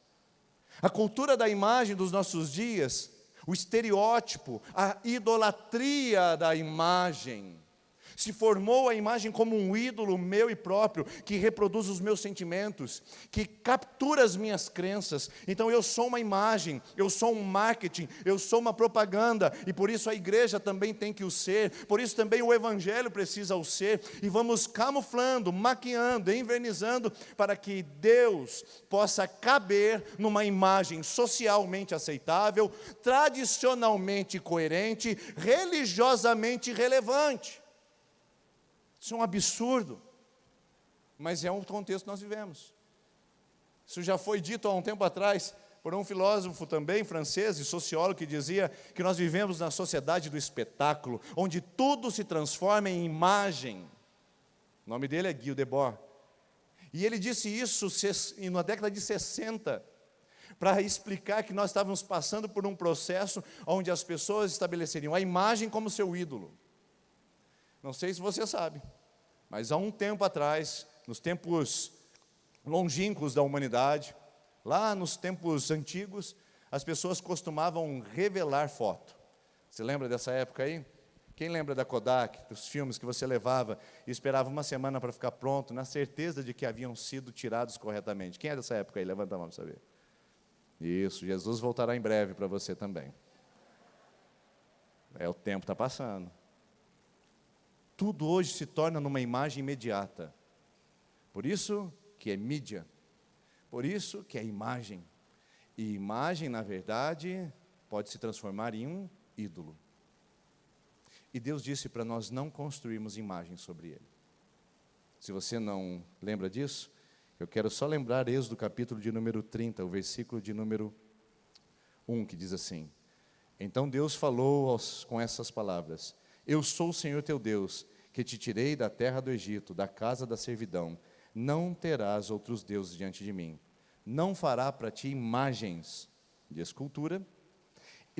A cultura da imagem dos nossos dias, o estereótipo, a idolatria da imagem, se formou a imagem como um ídolo meu e próprio, que reproduz os meus sentimentos, que captura as minhas crenças. Então eu sou uma imagem, eu sou um marketing, eu sou uma propaganda, e por isso a igreja também tem que o ser, por isso também o evangelho precisa o ser, e vamos camuflando, maquiando, envernizando, para que Deus possa caber numa imagem socialmente aceitável, tradicionalmente coerente, religiosamente relevante. Isso é um absurdo, mas é um contexto que nós vivemos. Isso já foi dito há um tempo atrás por um filósofo também francês e sociólogo, que dizia que nós vivemos na sociedade do espetáculo, onde tudo se transforma em imagem. O nome dele é Guy Debord. E ele disse isso na década de 60, para explicar que nós estávamos passando por um processo onde as pessoas estabeleceriam a imagem como seu ídolo. Não sei se você sabe, mas há um tempo atrás, nos tempos longínquos da humanidade, lá nos tempos antigos, as pessoas costumavam revelar foto. Você lembra dessa época aí? Quem lembra da Kodak, dos filmes que você levava e esperava uma semana para ficar pronto, na certeza de que haviam sido tirados corretamente? Quem é dessa época aí? Levanta a mão para saber. Isso, Jesus voltará em breve para você também. O tempo está passando. Tudo hoje se torna numa imagem imediata. Por isso que é mídia. Por isso que é imagem. E imagem, na verdade, pode se transformar em um ídolo. E Deus disse para nós não construirmos imagens sobre ele. Se você não lembra disso, eu quero só lembrar Êxodo capítulo de número 30, o versículo de número 1, que diz assim: Então Deus falou com essas palavras: Eu sou o Senhor teu Deus, que te tirei da terra do Egito, da casa da servidão. Não terás outros deuses diante de mim. Não fará para ti imagens de escultura,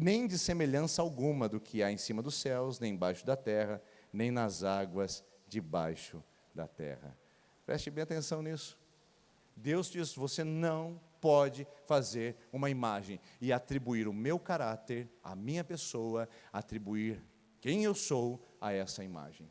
nem de semelhança alguma do que há em cima dos céus, nem embaixo da terra, nem nas águas debaixo da terra. Preste bem atenção nisso. Deus diz: você não pode fazer uma imagem e atribuir o meu caráter, a minha pessoa, atribuir quem eu sou a essa imagem.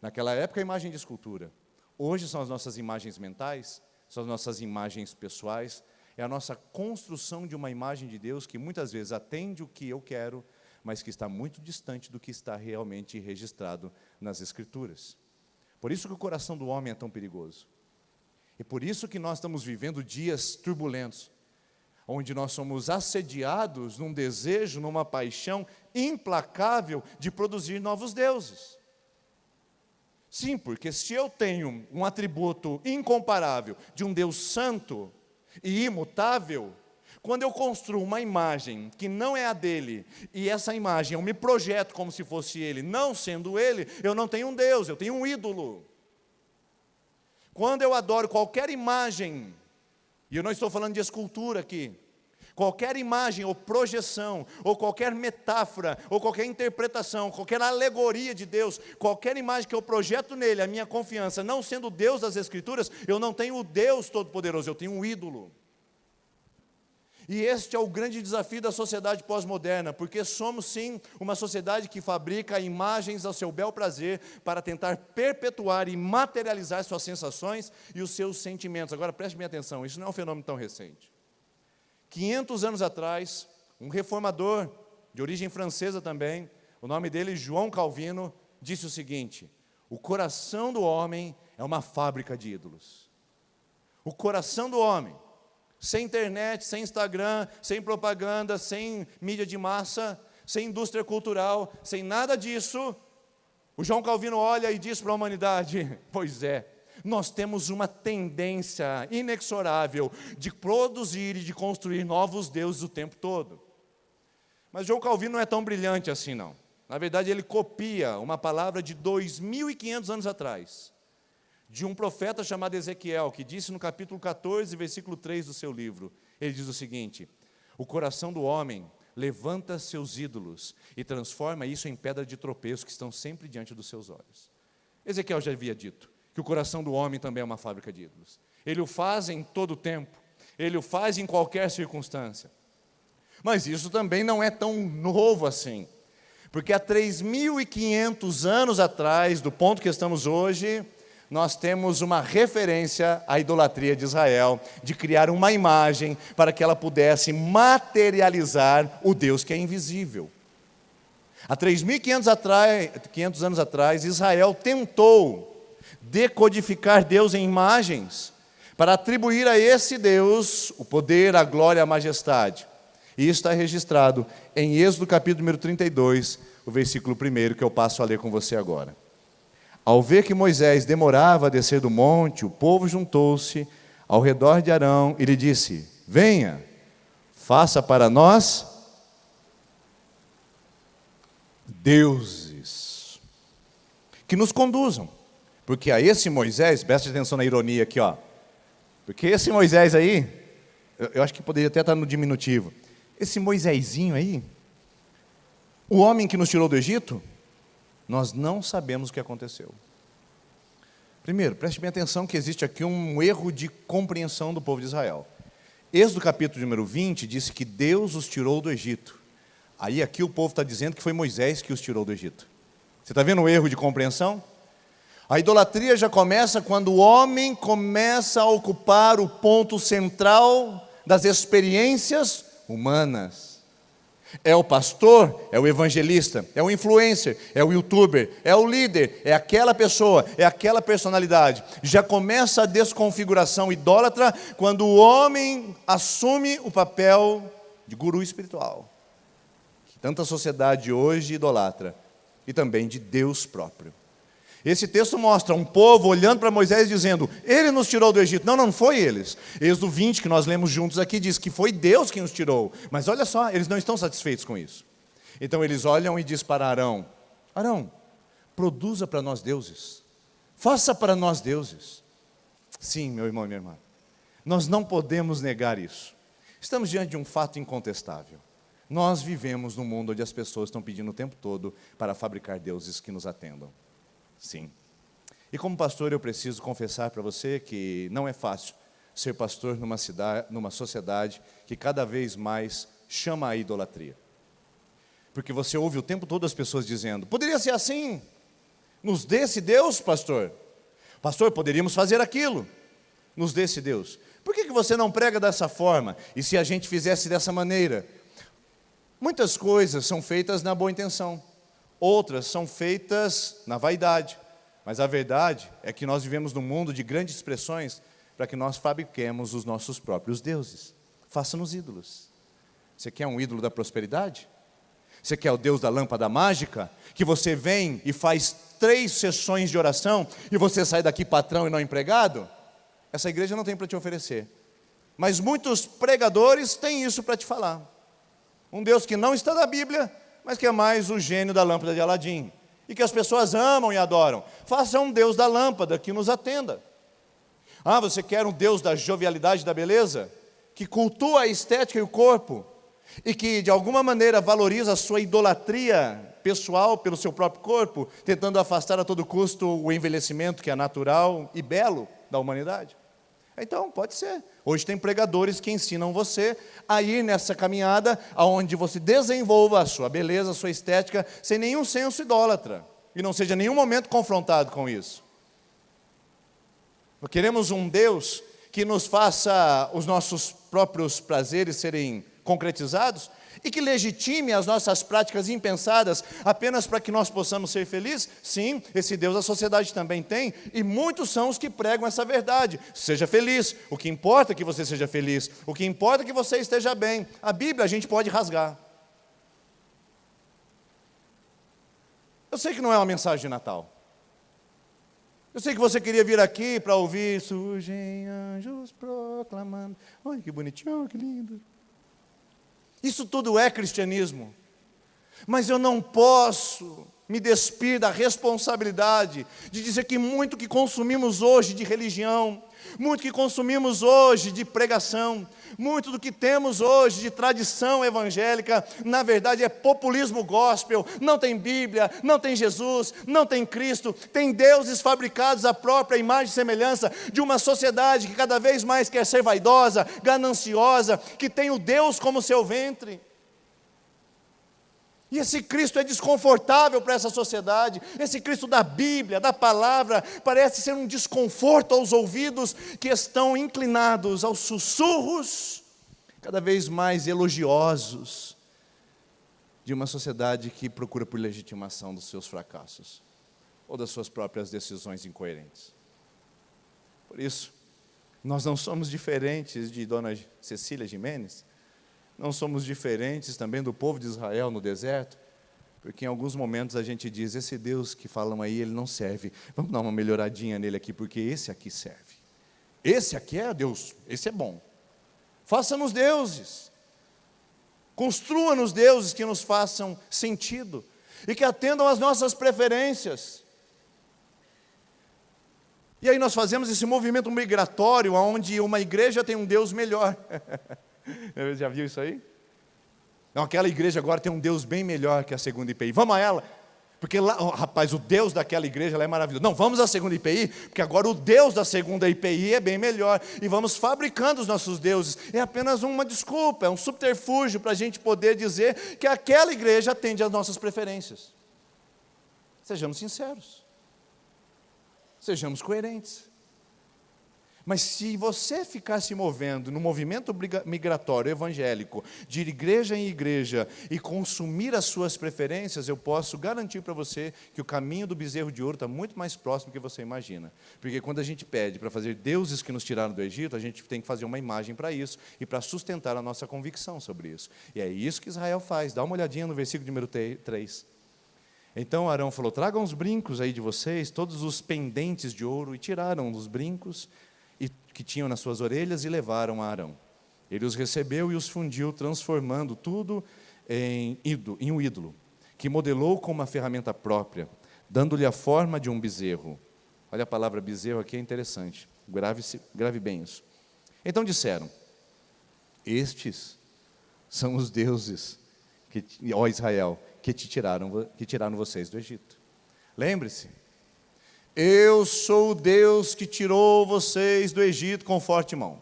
Naquela época, a imagem de escultura. Hoje são as nossas imagens mentais, são as nossas imagens pessoais, é a nossa construção de uma imagem de Deus que muitas vezes atende o que eu quero, mas que está muito distante do que está realmente registrado nas Escrituras. Por isso que o coração do homem é tão perigoso. E por isso que nós estamos vivendo dias turbulentos, onde nós somos assediados num desejo, numa paixão implacável de produzir novos deuses. Sim, porque se eu tenho um atributo incomparável de um Deus santo e imutável, quando eu construo uma imagem que não é a dele, e essa imagem eu me projeto como se fosse ele, não sendo ele, eu não tenho um Deus, eu tenho um ídolo. Quando eu adoro qualquer imagem, e eu não estou falando de escultura aqui, qualquer imagem ou projeção, ou qualquer metáfora, ou qualquer interpretação, qualquer alegoria de Deus, qualquer imagem que eu projeto nele, a minha confiança, não sendo o Deus das Escrituras, eu não tenho o Deus Todo-Poderoso, eu tenho um ídolo. E este é o grande desafio da sociedade pós-moderna, porque somos sim uma sociedade que fabrica imagens ao seu bel prazer para tentar perpetuar e materializar suas sensações e os seus sentimentos. Agora preste bem atenção, isso não é um fenômeno tão recente. 500 anos atrás, um reformador de origem francesa também, o nome dele João Calvino, disse o seguinte: o coração do homem é uma fábrica de ídolos. O coração do homem, sem internet, sem Instagram, sem propaganda, sem mídia de massa, sem indústria cultural, sem nada disso, o João Calvino olha e diz para a humanidade: pois é, nós temos uma tendência inexorável de produzir e de construir novos deuses o tempo todo. Mas João Calvino não é tão brilhante assim não. Na verdade ele copia uma palavra de 2.500 anos atrás, de um profeta chamado Ezequiel, que disse no capítulo 14, versículo 3 do seu livro. Ele diz o seguinte: o coração do homem levanta seus ídolos e transforma isso em pedra de tropeço que estão sempre diante dos seus olhos. Ezequiel já havia dito que o coração do homem também é uma fábrica de ídolos. Ele o faz em todo o tempo, ele o faz em qualquer circunstância. Mas isso também não é tão novo assim, porque há 3.500 anos atrás, do ponto que estamos hoje, nós temos uma referência à idolatria de Israel, de criar uma imagem para que ela pudesse materializar o Deus que é invisível. Há 3.500 anos atrás, Israel tentou decodificar Deus em imagens, para atribuir a esse Deus o poder, a glória, a majestade. E isso está registrado em Êxodo capítulo número 32, o versículo 1, que eu passo a ler com você agora. Ao ver que Moisés demorava a descer do monte, o povo juntou-se ao redor de Arão e lhe disse: venha, faça para nós deuses que nos conduzam. Porque a esse Moisés, preste atenção na ironia aqui, ó. Porque esse Moisés aí, eu acho que poderia até estar no diminutivo. Esse Moisésinho aí, o homem que nos tirou do Egito, nós não sabemos o que aconteceu. Primeiro, preste bem atenção que existe aqui um erro de compreensão do povo de Israel. Êxodo capítulo número 20 disse que Deus os tirou do Egito. Aí aqui o povo está dizendo que foi Moisés que os tirou do Egito. Você está vendo o erro de compreensão? A idolatria já começa quando o homem começa a ocupar o ponto central das experiências humanas. É o pastor, é o evangelista, é o influencer, é o youtuber, é o líder, é aquela pessoa, é aquela personalidade. Já começa a desconfiguração idólatra quando o homem assume o papel de guru espiritual, que tanta sociedade hoje idolatra, e também de Deus próprio. Esse texto mostra um povo olhando para Moisés dizendo: ele nos tirou do Egito. Não, não foi eles. Êxodo 20, que nós lemos juntos aqui, diz que foi Deus quem os tirou. Mas olha só, eles não estão satisfeitos com isso. Então eles olham e dizem para Arão: Arão, produza para nós deuses. Faça para nós deuses. Sim, meu irmão e minha irmã, nós não podemos negar isso. Estamos diante de um fato incontestável. Nós vivemos num mundo onde as pessoas estão pedindo o tempo todo para fabricar deuses que nos atendam. Sim. E como pastor eu preciso confessar para você que não é fácil ser pastor numa sociedade que cada vez mais chama a idolatria. Porque você ouve o tempo todo as pessoas dizendo: poderia ser assim, nos dê esse Deus, pastor. Pastor, poderíamos fazer aquilo, nos dê esse Deus. Por que você não prega dessa forma? E se a gente fizesse dessa maneira? Muitas coisas são feitas na boa intenção. Outras são feitas na vaidade. Mas a verdade é que nós vivemos num mundo de grandes expressões para que nós fabriquemos os nossos próprios deuses. Faça-nos ídolos. Você quer um ídolo da prosperidade? Você quer o Deus da lâmpada mágica? Que você vem e faz 3 sessões de oração e você sai daqui patrão e não empregado? Essa igreja não tem para te oferecer. Mas muitos pregadores têm isso para te falar. Um Deus que não está na Bíblia, mas que é mais o gênio da lâmpada de Aladim. E que as pessoas amam e adoram. Faça um Deus da lâmpada que nos atenda. Ah, você quer um Deus da jovialidade e da beleza? Que cultua a estética e o corpo. E que de alguma maneira valoriza a sua idolatria pessoal pelo seu próprio corpo, tentando afastar a todo custo o envelhecimento que é natural e belo da humanidade. Então, pode ser. Hoje tem pregadores que ensinam você a ir nessa caminhada onde você desenvolva a sua beleza, a sua estética, sem nenhum senso idólatra. E não seja em nenhum momento confrontado com isso. Queremos um Deus que nos faça os nossos próprios prazeres serem concretizados e que legitime as nossas práticas impensadas apenas para que nós possamos ser felizes. Sim, esse Deus a sociedade também tem, e muitos são os que pregam essa verdade. Seja feliz, o que importa é que você seja feliz, o que importa é que você esteja bem. A Bíblia a gente pode rasgar. Eu sei que não é uma mensagem de Natal. Eu sei que você queria vir aqui para ouvir surgem anjos proclamando. Olha que bonitinho, que lindo. Isso tudo é cristianismo. Mas eu não posso me despir da responsabilidade de dizer que muito que consumimos hoje de religião, muito que consumimos hoje de pregação, muito do que temos hoje de tradição evangélica, na verdade é populismo gospel. Não tem Bíblia, não tem Jesus, não tem Cristo, tem deuses fabricados à própria imagem e semelhança de uma sociedade que cada vez mais quer ser vaidosa, gananciosa, que tem o Deus como seu ventre. E esse Cristo é desconfortável para essa sociedade. Esse Cristo da Bíblia, da palavra, parece ser um desconforto aos ouvidos que estão inclinados aos sussurros cada vez mais elogiosos de uma sociedade que procura por legitimação dos seus fracassos ou das suas próprias decisões incoerentes. Por isso, nós não somos diferentes de Dona Cecília Gimenez. Não somos diferentes também do povo de Israel no deserto, porque em alguns momentos a gente diz, esse Deus que falam aí, ele não serve. Vamos dar uma melhoradinha nele aqui, porque esse aqui serve. Esse aqui é Deus, esse é bom. Faça-nos deuses. Construa-nos deuses que nos façam sentido e que atendam às nossas preferências. E aí nós fazemos esse movimento migratório, onde uma igreja tem um Deus melhor. Já viu isso aí? Não, aquela igreja agora tem um Deus bem melhor que a segunda IPI. Vamos a ela, porque lá, oh, rapaz, o Deus daquela igreja lá é maravilhoso. Não, vamos à segunda IPI, porque agora o Deus da segunda IPI é bem melhor. E vamos fabricando os nossos deuses. É apenas uma desculpa, é um subterfúgio para a gente poder dizer que aquela igreja atende às nossas preferências. Sejamos sinceros. Sejamos coerentes. Mas se você ficar se movendo no movimento migratório evangélico, de igreja em igreja, e consumir as suas preferências, eu posso garantir para você que o caminho do bezerro de ouro está muito mais próximo do que você imagina. Porque quando a gente pede para fazer deuses que nos tiraram do Egito, a gente tem que fazer uma imagem para isso, e para sustentar a nossa convicção sobre isso. E é isso que Israel faz. Dá uma olhadinha no versículo número 3. Então Arão falou, tragam os brincos aí de vocês, todos os pendentes de ouro, e tiraram os brincos que tinham nas suas orelhas e levaram a Arão. Ele os recebeu e os fundiu, transformando tudo em um ídolo, que modelou com uma ferramenta própria, dando-lhe a forma de um bezerro. Olha a palavra bezerro aqui, é interessante, grave bem isso. Então disseram, estes são os deuses, ó Israel, que tiraram vocês do Egito. Lembre-se, eu sou o Deus que tirou vocês do Egito com forte mão.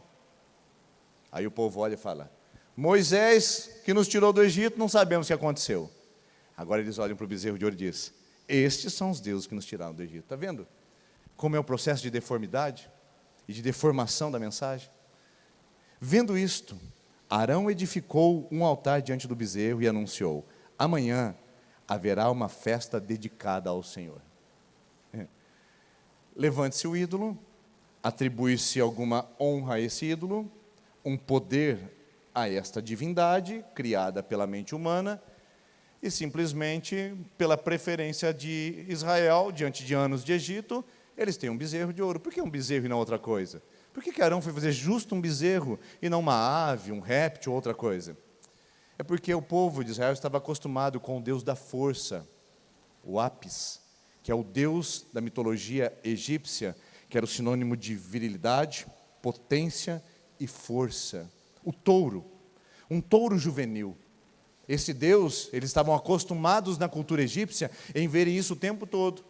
Aí o povo olha e fala, Moisés que nos tirou do Egito, não sabemos o que aconteceu. Agora eles olham para o bezerro de ouro e dizem, estes são os deuses que nos tiraram do Egito. Está vendo como é o processo de deformidade e de deformação da mensagem? Vendo isto, Arão edificou um altar diante do bezerro e anunciou, amanhã haverá uma festa dedicada ao Senhor. Levante-se o ídolo, atribui-se alguma honra a esse ídolo, um poder a esta divindade, criada pela mente humana, e simplesmente, pela preferência de Israel, diante de anos de Egito, eles têm um bezerro de ouro. Por que um bezerro e não outra coisa? Por que Arão foi fazer justo um bezerro e não uma ave, um réptil ou outra coisa? É porque o povo de Israel estava acostumado com o Deus da força, o Apis, que é o Deus da mitologia egípcia, que era o sinônimo de virilidade, potência e força. O touro, um touro juvenil. Esse Deus, eles estavam acostumados na cultura egípcia em verem isso o tempo todo.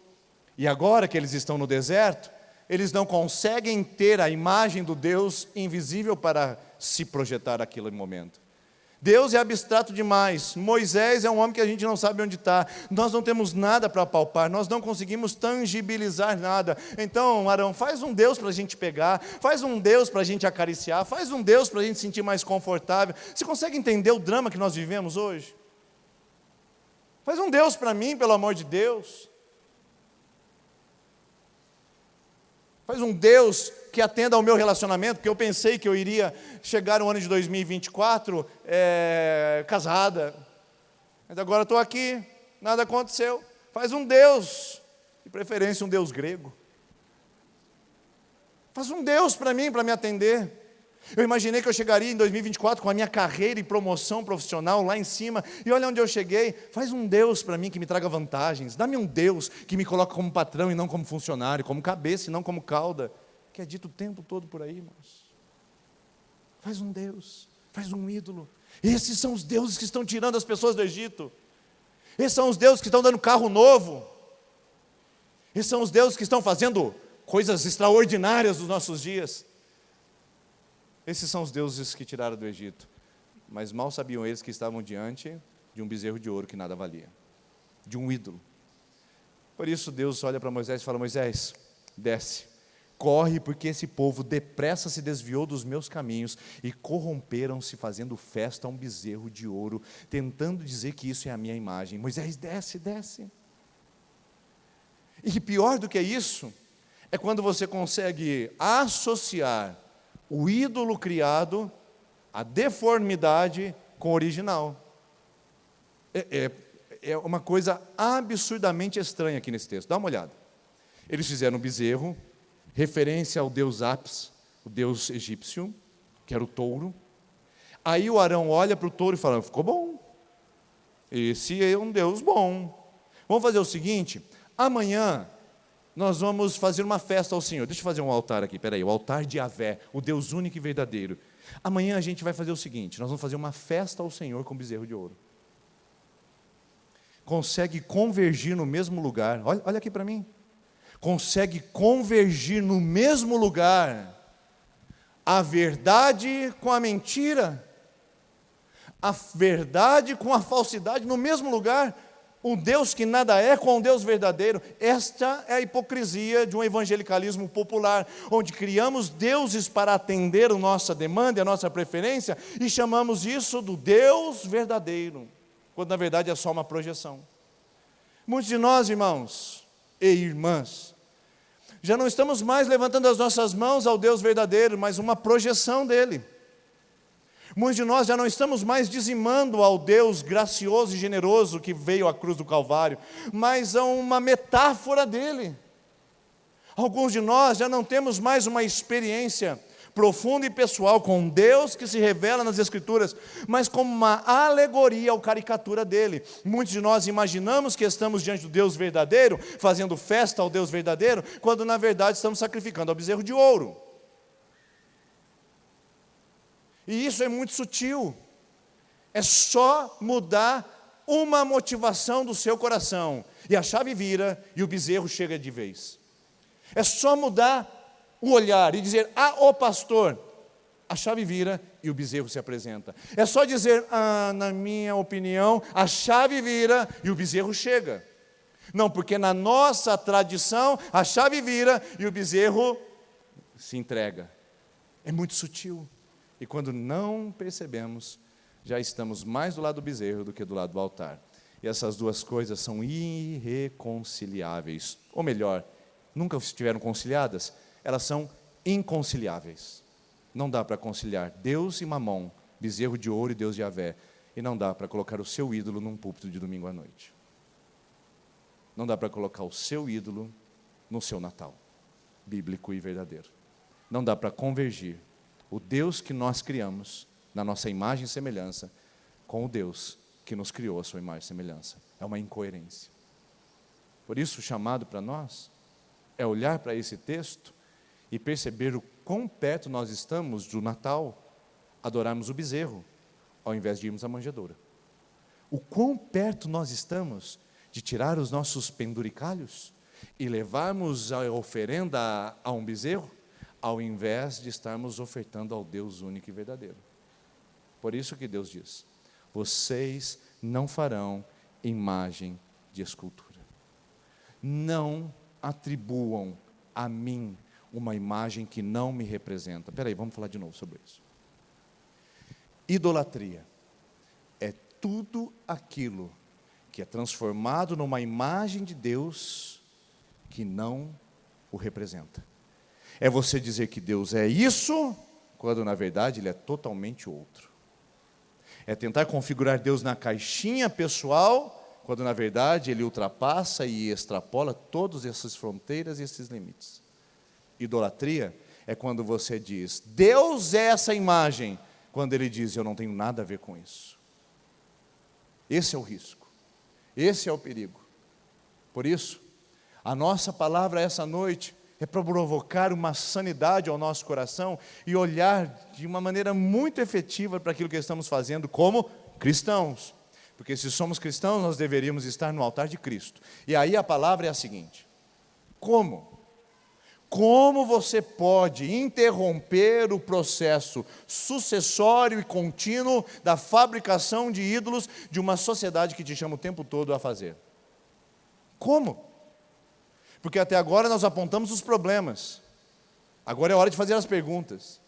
E agora que eles estão no deserto, eles não conseguem ter a imagem do Deus invisível para se projetar aquele momento. Deus é abstrato demais. Moisés é um homem que a gente não sabe onde está. Nós não temos nada para palpar, nós não conseguimos tangibilizar nada. Então, Arão, faz um Deus para a gente pegar, faz um Deus para a gente acariciar, faz um Deus para a gente sentir mais confortável. Você consegue entender o drama que nós vivemos hoje? Faz um Deus para mim, pelo amor de Deus. Faz um Deus que atenda ao meu relacionamento, porque eu pensei que eu iria chegar no ano de 2024 casada. Mas agora estou aqui, nada aconteceu. Faz um Deus, de preferência um Deus grego. Faz um Deus para mim, para me atender. Eu imaginei que eu chegaria em 2024 com a minha carreira e promoção profissional lá em cima, e olha onde eu cheguei. Faz um Deus para mim que me traga vantagens. Dá-me um Deus que me coloque como patrão e não como funcionário, como cabeça e não como cauda, que é dito o tempo todo por aí, irmãos. Faz um Deus, faz um ídolo. Esses são os deuses que estão tirando as pessoas do Egito. Esses são os deuses que estão dando carro novo. Esses são os deuses que estão fazendo coisas extraordinárias dos nossos dias. Esses são os deuses que tiraram do Egito, mas mal sabiam eles que estavam diante de um bezerro de ouro que nada valia, de um ídolo. Por isso Deus olha para Moisés e fala: Moisés, desce, corre, porque esse povo depressa se desviou dos meus caminhos e corromperam-se fazendo festa a um bezerro de ouro, tentando dizer que isso é a minha imagem. Moisés, desce, desce. E pior do que isso, é quando você consegue associar o ídolo criado, a deformidade com o original. É uma coisa absurdamente estranha aqui nesse texto. Dá uma olhada. Eles fizeram um bezerro, referência ao deus Apis, o deus egípcio, que era o touro. Aí o Arão olha para o touro e fala: ficou bom. Esse é um Deus bom. Vamos fazer o seguinte: amanhã nós vamos fazer uma festa ao Senhor. Deixa eu fazer um altar aqui, peraí, o altar de Yahvé, o Deus único e verdadeiro. Amanhã a gente vai fazer o seguinte: nós vamos fazer uma festa ao Senhor com bezerro de ouro. Consegue convergir no mesmo lugar, olha aqui para mim. Consegue convergir no mesmo lugar a verdade com a mentira, a verdade com a falsidade no mesmo lugar. O Deus que nada é com o Deus verdadeiro. Esta é a hipocrisia de um evangelicalismo popular, onde criamos deuses para atender a nossa demanda e a nossa preferência, e chamamos isso do Deus verdadeiro, quando na verdade é só uma projeção. Muitos de nós, irmãos e irmãs, já não estamos mais levantando as nossas mãos ao Deus verdadeiro, mas uma projeção dele. Muitos de nós já não estamos mais dizimando ao Deus gracioso e generoso que veio à cruz do Calvário, mas a uma metáfora dele. Alguns de nós já não temos mais uma experiência profunda e pessoal com Deus que se revela nas Escrituras, mas como uma alegoria ou caricatura dele. Muitos de nós imaginamos que estamos diante do Deus verdadeiro, fazendo festa ao Deus verdadeiro, quando na verdade estamos sacrificando ao bezerro de ouro. E isso é muito sutil. É só mudar uma motivação do seu coração, e a chave vira e o bezerro chega de vez. É só mudar o olhar e dizer: o pastor, a chave vira e o bezerro se apresenta. É só dizer: na minha opinião, a chave vira e o bezerro chega. Não, porque na nossa tradição, a chave vira e o bezerro se entrega. É muito sutil. E quando não percebemos, já estamos mais do lado do bezerro do que do lado do altar. E essas duas coisas são irreconciliáveis. Ou melhor, nunca estiveram conciliadas, elas são inconciliáveis. Não dá para conciliar Deus e Mamon, bezerro de ouro e Deus de Yahvé, e não dá para colocar o seu ídolo num púlpito de domingo à noite. Não dá para colocar o seu ídolo no seu Natal, bíblico e verdadeiro. Não dá para convergir o Deus que nós criamos, na nossa imagem e semelhança, com o Deus que nos criou a sua imagem e semelhança. É uma incoerência. Por isso, o chamado para nós é olhar para esse texto e perceber o quão perto nós estamos do Natal, adorarmos o bezerro, ao invés de irmos à manjedoura. O quão perto nós estamos de tirar os nossos penduricalhos e levarmos a oferenda a um bezerro, ao invés de estarmos ofertando ao Deus único e verdadeiro. Por isso que Deus diz: vocês não farão imagem de escultura. Não atribuam a mim uma imagem que não me representa. Espera aí, vamos falar de novo sobre isso. Idolatria é tudo aquilo que é transformado numa imagem de Deus que não o representa. É você dizer que Deus é isso, quando na verdade Ele é totalmente outro. É tentar configurar Deus na caixinha pessoal, quando na verdade Ele ultrapassa e extrapola todas essas fronteiras e esses limites. Idolatria é quando você diz, Deus é essa imagem, quando Ele diz, eu não tenho nada a ver com isso. Esse é o risco. Esse é o perigo. Por isso, a nossa palavra essa noite é para provocar uma sanidade ao nosso coração e olhar de uma maneira muito efetiva para aquilo que estamos fazendo como cristãos. Porque se somos cristãos, nós deveríamos estar no altar de Cristo. E aí a palavra é a seguinte: como? Como você pode interromper o processo sucessório e contínuo da fabricação de ídolos de uma sociedade que te chama o tempo todo a fazer? Como? Porque até agora nós apontamos os problemas. Agora é hora de fazer as perguntas.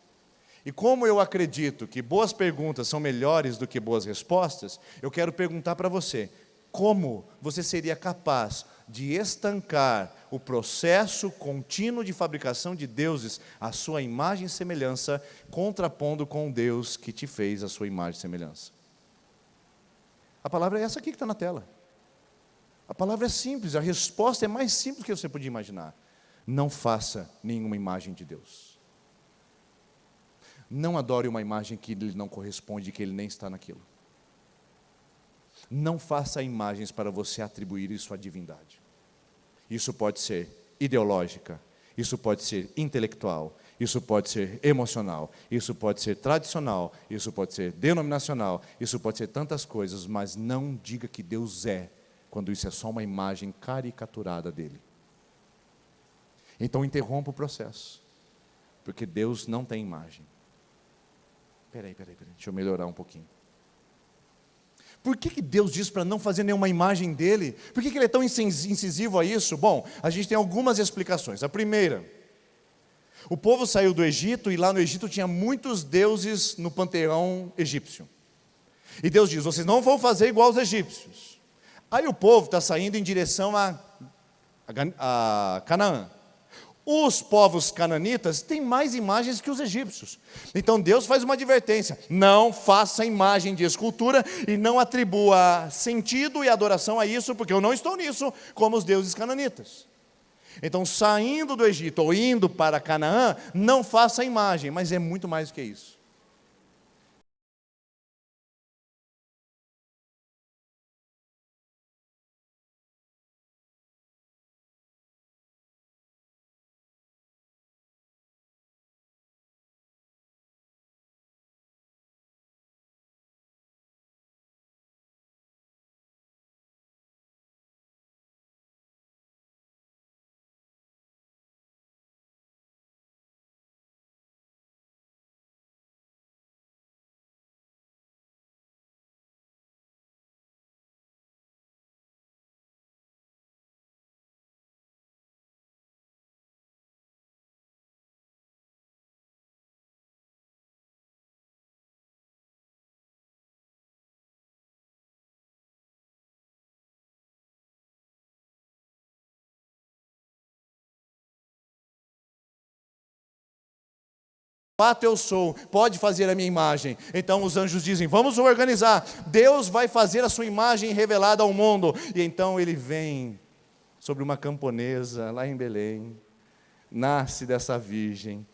E como eu acredito que boas perguntas são melhores do que boas respostas, eu quero perguntar para você: como você seria capaz de estancar o processo contínuo de fabricação de deuses à sua imagem e semelhança, contrapondo com o Deus que te fez a sua imagem e semelhança? A palavra é essa aqui que está na tela. A palavra é simples, a resposta é mais simples do que você podia imaginar. Não faça nenhuma imagem de Deus. Não adore uma imagem que lhe não corresponde, que Ele nem está naquilo. Não faça imagens para você atribuir isso à divindade. Isso pode ser ideológica, isso pode ser intelectual, isso pode ser emocional, isso pode ser tradicional, isso pode ser denominacional, isso pode ser tantas coisas, mas não diga que Deus é, quando isso é só uma imagem caricaturada dele. Então interrompa o processo, porque Deus não tem imagem. Peraí, deixa eu melhorar um pouquinho. Por que Deus diz para não fazer nenhuma imagem dele? Por que Ele é tão incisivo a isso? Bom, a gente tem algumas explicações. A primeira, o povo saiu do Egito e lá no Egito tinha muitos deuses no panteão egípcio. E Deus diz, vocês não vão fazer igual aos egípcios. Aí o povo está saindo em direção a Canaã. Os povos cananitas têm mais imagens que os egípcios. Então Deus faz uma advertência: não faça imagem de escultura e não atribua sentido e adoração a isso, porque eu não estou nisso como os deuses cananitas. Então, saindo do Egito ou indo para Canaã, não faça imagem, mas é muito mais do que isso. fato eu sou, pode fazer a minha imagem. Então os anjos dizem, vamos organizar, Deus vai fazer a sua imagem revelada ao mundo. E então ele vem sobre uma camponesa lá em Belém, nasce dessa virgem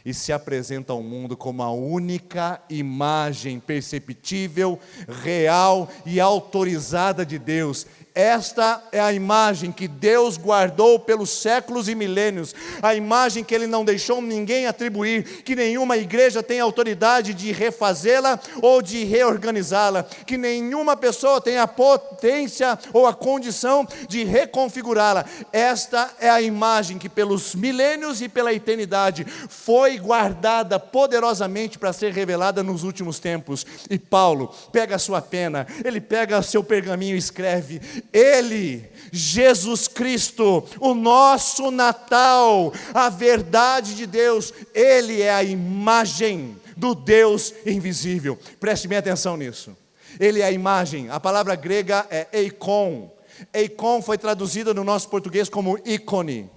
e se apresenta ao mundo como a única imagem perceptível, real e autorizada de Deus. Esta é a imagem que Deus guardou pelos séculos e milênios, a imagem que Ele não deixou ninguém atribuir, que nenhuma igreja tem autoridade de refazê-la ou de reorganizá-la, que nenhuma pessoa tem a potência ou a condição de reconfigurá-la. Esta é a imagem que pelos milênios e pela eternidade foi guardada poderosamente para ser revelada nos últimos tempos. E Paulo pega a sua pena, ele pega o seu pergaminho e escreve: Ele, Jesus Cristo, o nosso Natal, a verdade de Deus, Ele é a imagem do Deus invisível. Preste bem atenção nisso. Ele é a imagem, a palavra grega é eikon. Eikon foi traduzida no nosso português como ícone.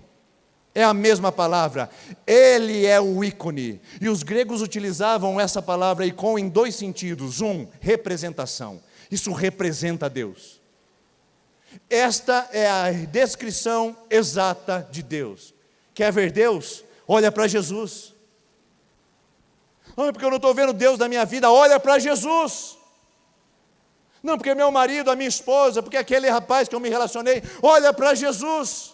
É a mesma palavra, Ele é o ícone. E os gregos utilizavam essa palavra eikon em dois sentidos. Um, representação. Isso representa Deus. Esta é a descrição exata de Deus. Quer ver Deus? Olha para Jesus. Não, porque eu não estou vendo Deus na minha vida, olha para Jesus. Não, porque meu marido, a minha esposa, porque aquele rapaz que eu me relacionei, olha para Jesus.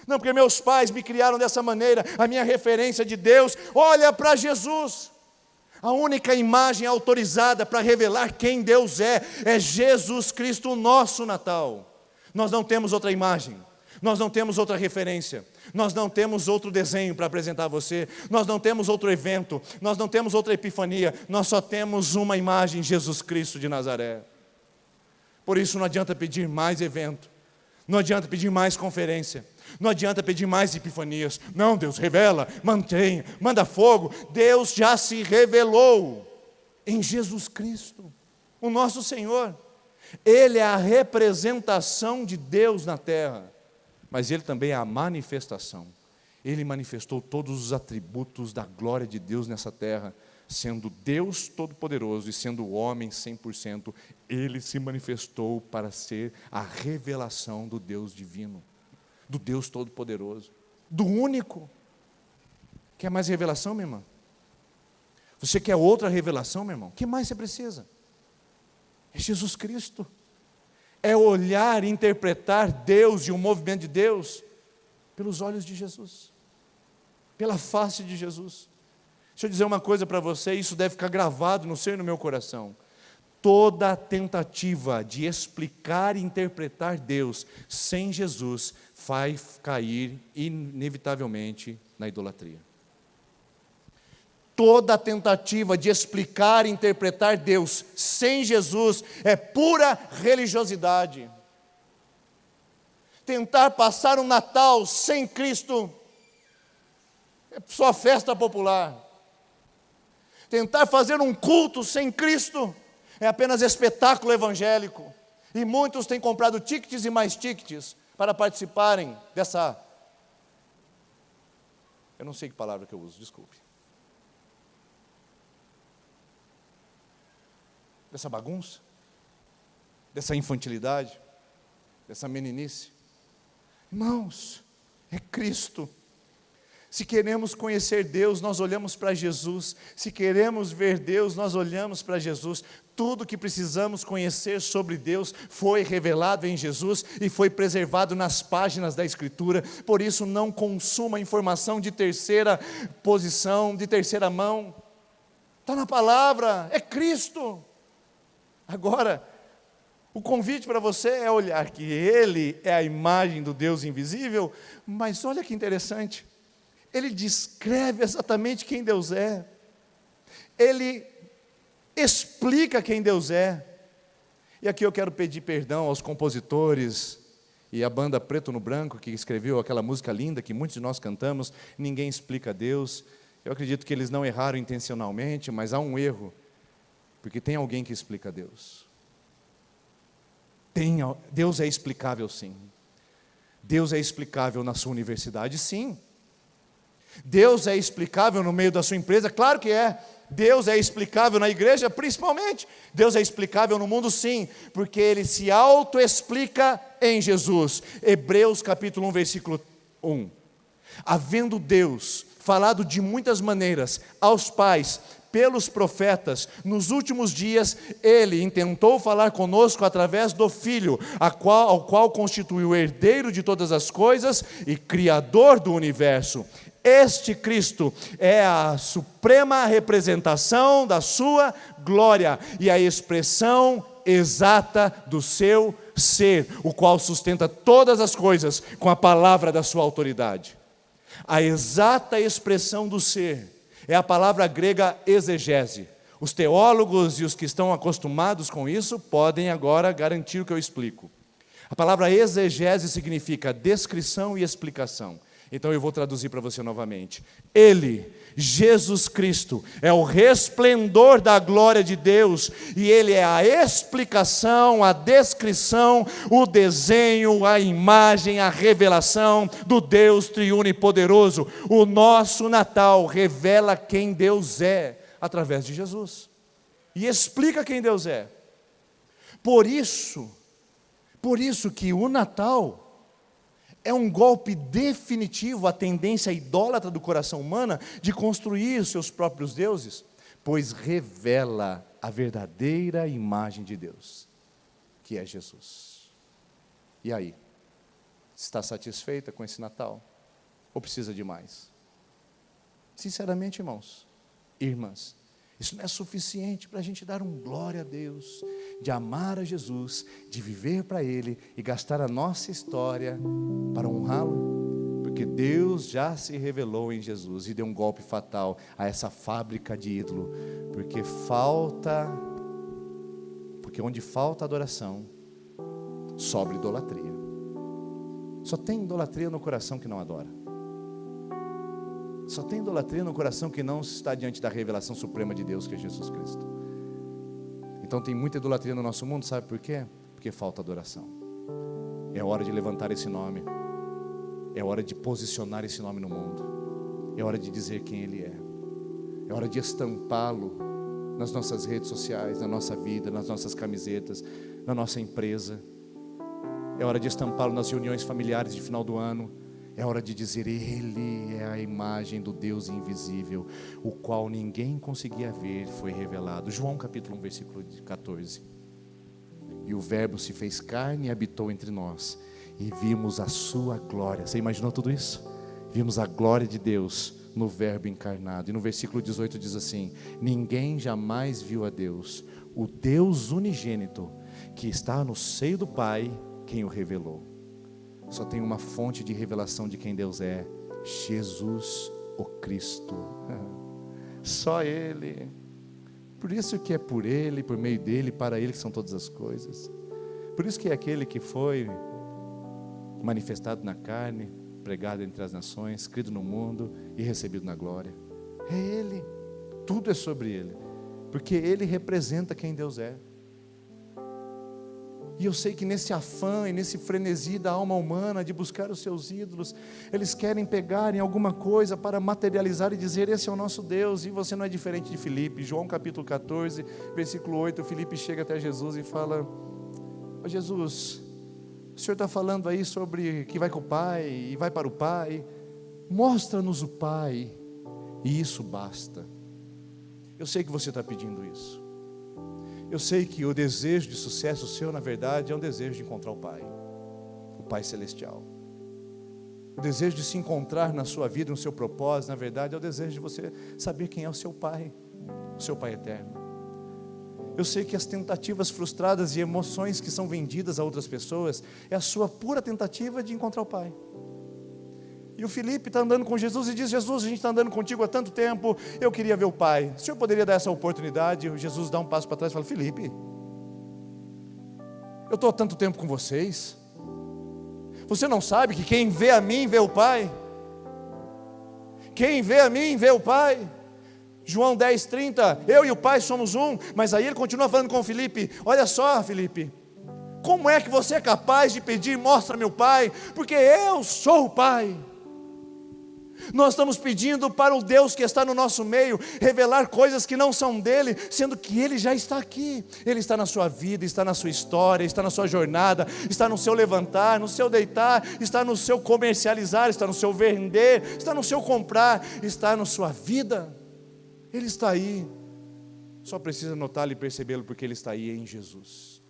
Não, porque meus pais me criaram dessa maneira, a minha referência de Deus, olha para Jesus. A única imagem autorizada para revelar quem Deus é Jesus Cristo, o nosso Natal. Nós não temos outra imagem, nós não temos outra referência, nós não temos outro desenho para apresentar a você, nós não temos outro evento, nós não temos outra epifania, nós só temos uma imagem, Jesus Cristo de Nazaré. Por isso não adianta pedir mais evento, não adianta pedir mais conferência, não adianta pedir mais epifanias. Não, Deus revela, mantenha, manda fogo. Deus já se revelou em Jesus Cristo, o nosso Senhor. Ele é a representação de Deus na terra, mas Ele também é a manifestação. Ele manifestou todos os atributos da glória de Deus nessa terra, sendo Deus Todo-Poderoso e sendo o homem 100%, Ele se manifestou para ser a revelação do Deus divino, do Deus Todo-Poderoso, do único. Quer mais revelação, minha irmã? Você quer outra revelação, meu irmão? O que mais você precisa? É Jesus Cristo. É olhar e interpretar Deus e o movimento de Deus pelos olhos de Jesus, pela face de Jesus. Deixa eu dizer uma coisa para você, isso deve ficar gravado no seu e no meu coração. Toda tentativa de explicar e interpretar Deus sem Jesus vai cair inevitavelmente na idolatria. Toda tentativa de explicar e interpretar Deus sem Jesus é pura religiosidade. Tentar passar um Natal sem Cristo é só festa popular. Tentar fazer um culto sem Cristo é apenas espetáculo evangélico. E muitos têm comprado tickets e mais tickets para participarem dessa... Eu não sei que palavra que eu uso, desculpe. Dessa bagunça, dessa infantilidade, dessa meninice. Irmãos, é Cristo. Se queremos conhecer Deus, nós olhamos para Jesus. Se queremos ver Deus, nós olhamos para Jesus. Tudo que precisamos conhecer sobre Deus foi revelado em Jesus e foi preservado nas páginas da Escritura. Por isso, não consuma informação de terceira posição, de terceira mão. Está na palavra, é Cristo. Agora, o convite para você é olhar que Ele é a imagem do Deus invisível, mas olha que interessante. Ele descreve exatamente quem Deus é. Ele explica quem Deus é. E aqui eu quero pedir perdão aos compositores e à banda Preto no Branco, que escreveu aquela música linda que muitos de nós cantamos, Ninguém Explica Deus. Eu acredito que eles não erraram intencionalmente, mas há um erro, porque tem alguém que explica Deus. Deus é explicável, sim. Deus é explicável na sua universidade, sim. Deus é explicável no meio da sua empresa? Claro que é. Deus é explicável na igreja? Principalmente. Deus é explicável no mundo? Sim, porque Ele se auto-explica em Jesus. Hebreus capítulo 1, versículo 1. Havendo Deus falado de muitas maneiras aos pais, pelos profetas, nos últimos dias, Ele intentou falar conosco através do Filho, ao qual constituiu o herdeiro de todas as coisas e Criador do universo. Este Cristo é a suprema representação da sua glória e a expressão exata do seu ser, o qual sustenta todas as coisas com a palavra da sua autoridade. A exata expressão do ser é a palavra grega exegese. Os teólogos e os que estão acostumados com isso podem agora garantir o que eu explico. A palavra exegese significa descrição e explicação. Então eu vou traduzir para você novamente. Ele, Jesus Cristo, é o resplendor da glória de Deus, e Ele é a explicação, a descrição, o desenho, a imagem, a revelação do Deus triuno e poderoso. O nosso Natal revela quem Deus é, através de Jesus, e explica quem Deus é. Por isso que o Natal é um golpe definitivo à tendência idólatra do coração humano de construir os seus próprios deuses, pois revela a verdadeira imagem de Deus, que é Jesus. E aí? Está satisfeita com esse Natal? Ou precisa de mais? Sinceramente, irmãos e irmãs, isso não é suficiente para a gente dar glória a Deus, de amar a Jesus, de viver para Ele e gastar a nossa história para honrá-lo, porque Deus já se revelou em Jesus e deu um golpe fatal a essa fábrica de ídolo, porque onde falta adoração, sobra idolatria. Só tem idolatria no coração que não adora. Só tem idolatria no coração que não está diante da revelação suprema de Deus, que é Jesus Cristo. Então tem muita idolatria no nosso mundo, sabe por quê? Porque falta adoração. É hora de levantar esse nome. É hora de posicionar esse nome no mundo. É hora de dizer quem Ele é. É hora de estampá-lo nas nossas redes sociais, na nossa vida, nas nossas camisetas, na nossa empresa. É hora de estampá-lo nas reuniões familiares de final do ano. É hora de dizer, Ele é a imagem do Deus invisível, o qual ninguém conseguia ver, foi revelado. João capítulo 1, versículo 14. E o verbo se fez carne e habitou entre nós, e vimos a sua glória. Você imaginou tudo isso? Vimos a glória de Deus no verbo encarnado. E no versículo 18 diz assim, ninguém jamais viu a Deus, o Deus unigênito, que está no seio do Pai, quem o revelou. Só tem uma fonte de revelação de quem Deus é, Jesus o Cristo. Só Ele. Por isso que é por Ele, por meio dEle, para Ele que são todas as coisas. Por isso que é aquele que foi manifestado na carne, pregado entre as nações, crido no mundo e recebido na glória. É Ele. Tudo é sobre Ele. Porque Ele representa quem Deus é. E eu sei que nesse afã e nesse frenesi da alma humana de buscar os seus ídolos, eles querem pegar em alguma coisa para materializar e dizer, esse é o nosso Deus, e você não é diferente de Filipe. João capítulo 14, versículo 8, Filipe chega até Jesus e fala, oh, Jesus, o Senhor está falando aí sobre que vai com o Pai e vai para o Pai, mostra-nos o Pai, e isso basta. Eu sei que você está pedindo isso. Eu sei que o desejo de sucesso seu, na verdade, é um desejo de encontrar o Pai Celestial. O desejo de se encontrar na sua vida, no seu propósito, na verdade, é o desejo de você saber quem é o seu Pai eterno. Eu sei que as tentativas frustradas e emoções que são vendidas a outras pessoas, é a sua pura tentativa de encontrar o Pai. E o Filipe está andando com Jesus e diz, Jesus, a gente está andando contigo há tanto tempo, eu queria ver o Pai. O Senhor poderia dar essa oportunidade? Jesus dá um passo para trás e fala, Filipe, eu estou há tanto tempo com vocês, você não sabe que quem vê a mim, vê o Pai? Quem vê a mim, vê o Pai. João 10:30, eu e o Pai somos um. Mas aí ele continua falando com o Filipe, olha só, Filipe, como é que você é capaz de pedir, mostra meu Pai? Porque eu sou o Pai. Nós estamos pedindo para o Deus que está no nosso meio revelar coisas que não são dele, sendo que ele já está aqui. Ele está na sua vida, está na sua história, está na sua jornada, está no seu levantar, no seu deitar, está no seu comercializar, está no seu vender, está no seu comprar, está na sua vida. Ele está aí. Só precisa notá-lo e percebê-lo, porque ele está aí em Jesus.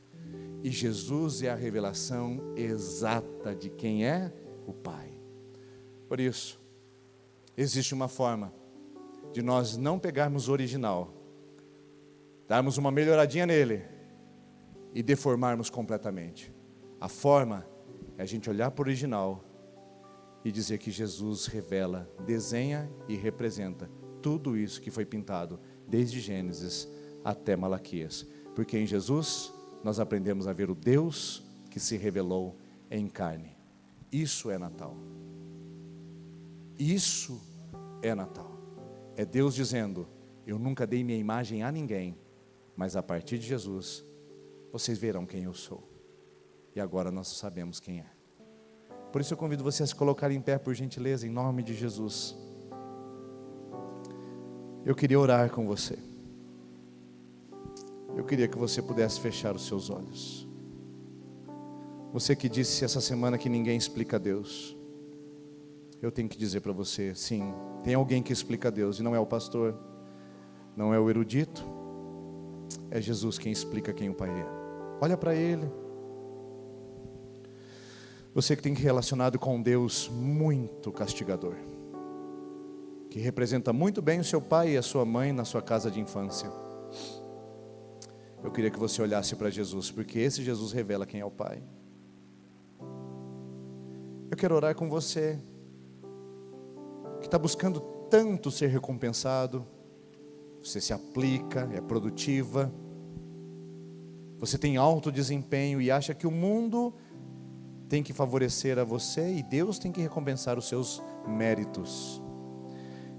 E Jesus é a revelação exata de quem é o Pai. Por isso, existe uma forma de nós não pegarmos o original, darmos uma melhoradinha nele e deformarmos completamente. A forma é a gente olhar para o original e dizer que Jesus revela, desenha e representa tudo isso que foi pintado desde Gênesis até Malaquias. Porque em Jesus nós aprendemos a ver o Deus que se revelou em carne. Isso é Natal. Isso é Natal. É Deus dizendo: eu nunca dei minha imagem a ninguém, mas a partir de Jesus, vocês verão quem eu sou. E agora nós sabemos quem é. Por isso eu convido você a se colocar em pé, por gentileza, em nome de Jesus. Eu queria orar com você. Eu queria que você pudesse fechar os seus olhos. Você que disse essa semana que ninguém explica Deus. Eu tenho que dizer para você, sim, tem alguém que explica Deus, e não é o pastor, não é o erudito, é Jesus quem explica quem o Pai é. Olha para Ele. Você que tem relacionado com um Deus muito castigador, que representa muito bem o seu pai e a sua mãe na sua casa de infância. Eu queria que você olhasse para Jesus, porque esse Jesus revela quem é o Pai. Eu quero orar com você, que está buscando tanto ser recompensado. Você se aplica, é produtiva, você tem alto desempenho e acha que o mundo tem que favorecer a você e Deus tem que recompensar os seus méritos.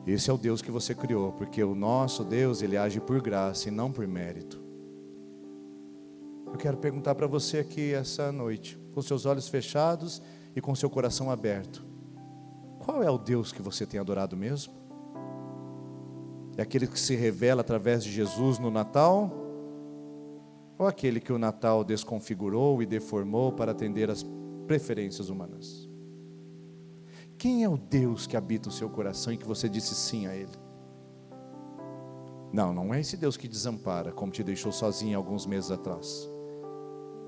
Esse é o Deus que você criou, porque o nosso Deus, Ele age por graça e não por mérito. Eu quero perguntar para você aqui essa noite, com seus olhos fechados e com seu coração aberto: qual é o Deus que você tem adorado mesmo? É aquele que se revela através de Jesus no Natal? Ou aquele que o Natal desconfigurou e deformou para atender às preferências humanas? Quem é o Deus que habita o seu coração e que você disse sim a Ele? Não é esse Deus que desampara, como te deixou sozinho alguns meses atrás.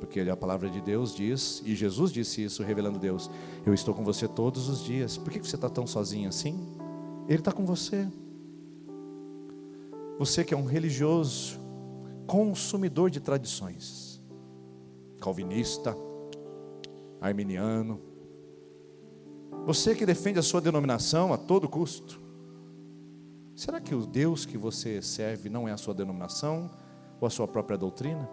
Porque a palavra de Deus diz, e Jesus disse isso revelando Deus: eu estou com você todos os dias. Por que você está tão sozinho assim? Ele está com você. Você que é um religioso, consumidor de tradições, calvinista, arminiano, você que defende a sua denominação a todo custo, será que o Deus que você serve não é a sua denominação ou a sua própria doutrina?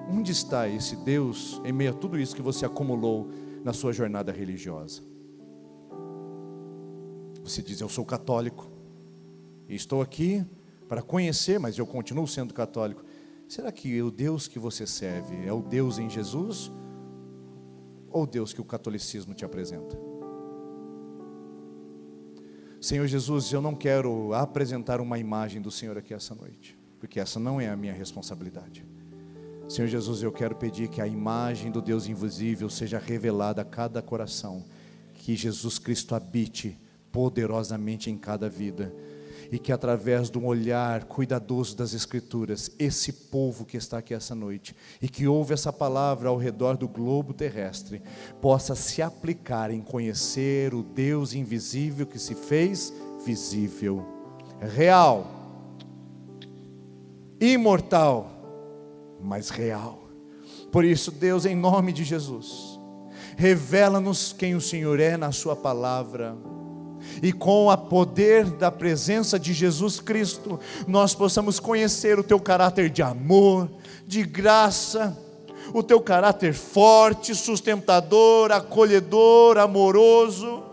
Onde está esse Deus em meio a tudo isso que você acumulou na sua jornada religiosa? Você diz: eu sou católico e estou aqui para conhecer, mas eu continuo sendo católico. Será que o Deus que você serve é o Deus em Jesus ou o Deus que o catolicismo te apresenta? Senhor Jesus, eu não quero apresentar uma imagem do Senhor aqui essa noite, porque essa não é a minha responsabilidade. Senhor Jesus, eu quero pedir que a imagem do Deus invisível seja revelada a cada coração, que Jesus Cristo habite poderosamente em cada vida, e que através de um olhar cuidadoso das Escrituras, esse povo que está aqui essa noite, e que ouve essa palavra ao redor do globo terrestre, possa se aplicar em conhecer o Deus invisível que se fez visível, real, imortal, mas real. Por isso, Deus, em nome de Jesus, revela-nos quem o Senhor é na sua palavra, e com o poder da presença de Jesus Cristo, nós possamos conhecer o teu caráter de amor, de graça, o teu caráter forte, sustentador, acolhedor, amoroso,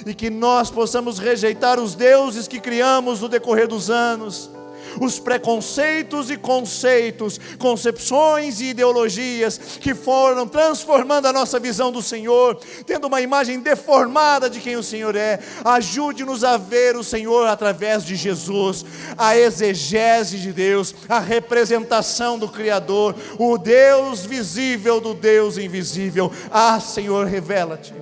e que nós possamos rejeitar os deuses que criamos no decorrer dos anos, os preconceitos e conceitos, concepções e ideologias que foram transformando a nossa visão do Senhor, tendo uma imagem deformada de quem o Senhor é. Ajude-nos a ver o Senhor através de Jesus, a exegese de Deus, a representação do Criador, o Deus visível do Deus invisível. Senhor, revela-te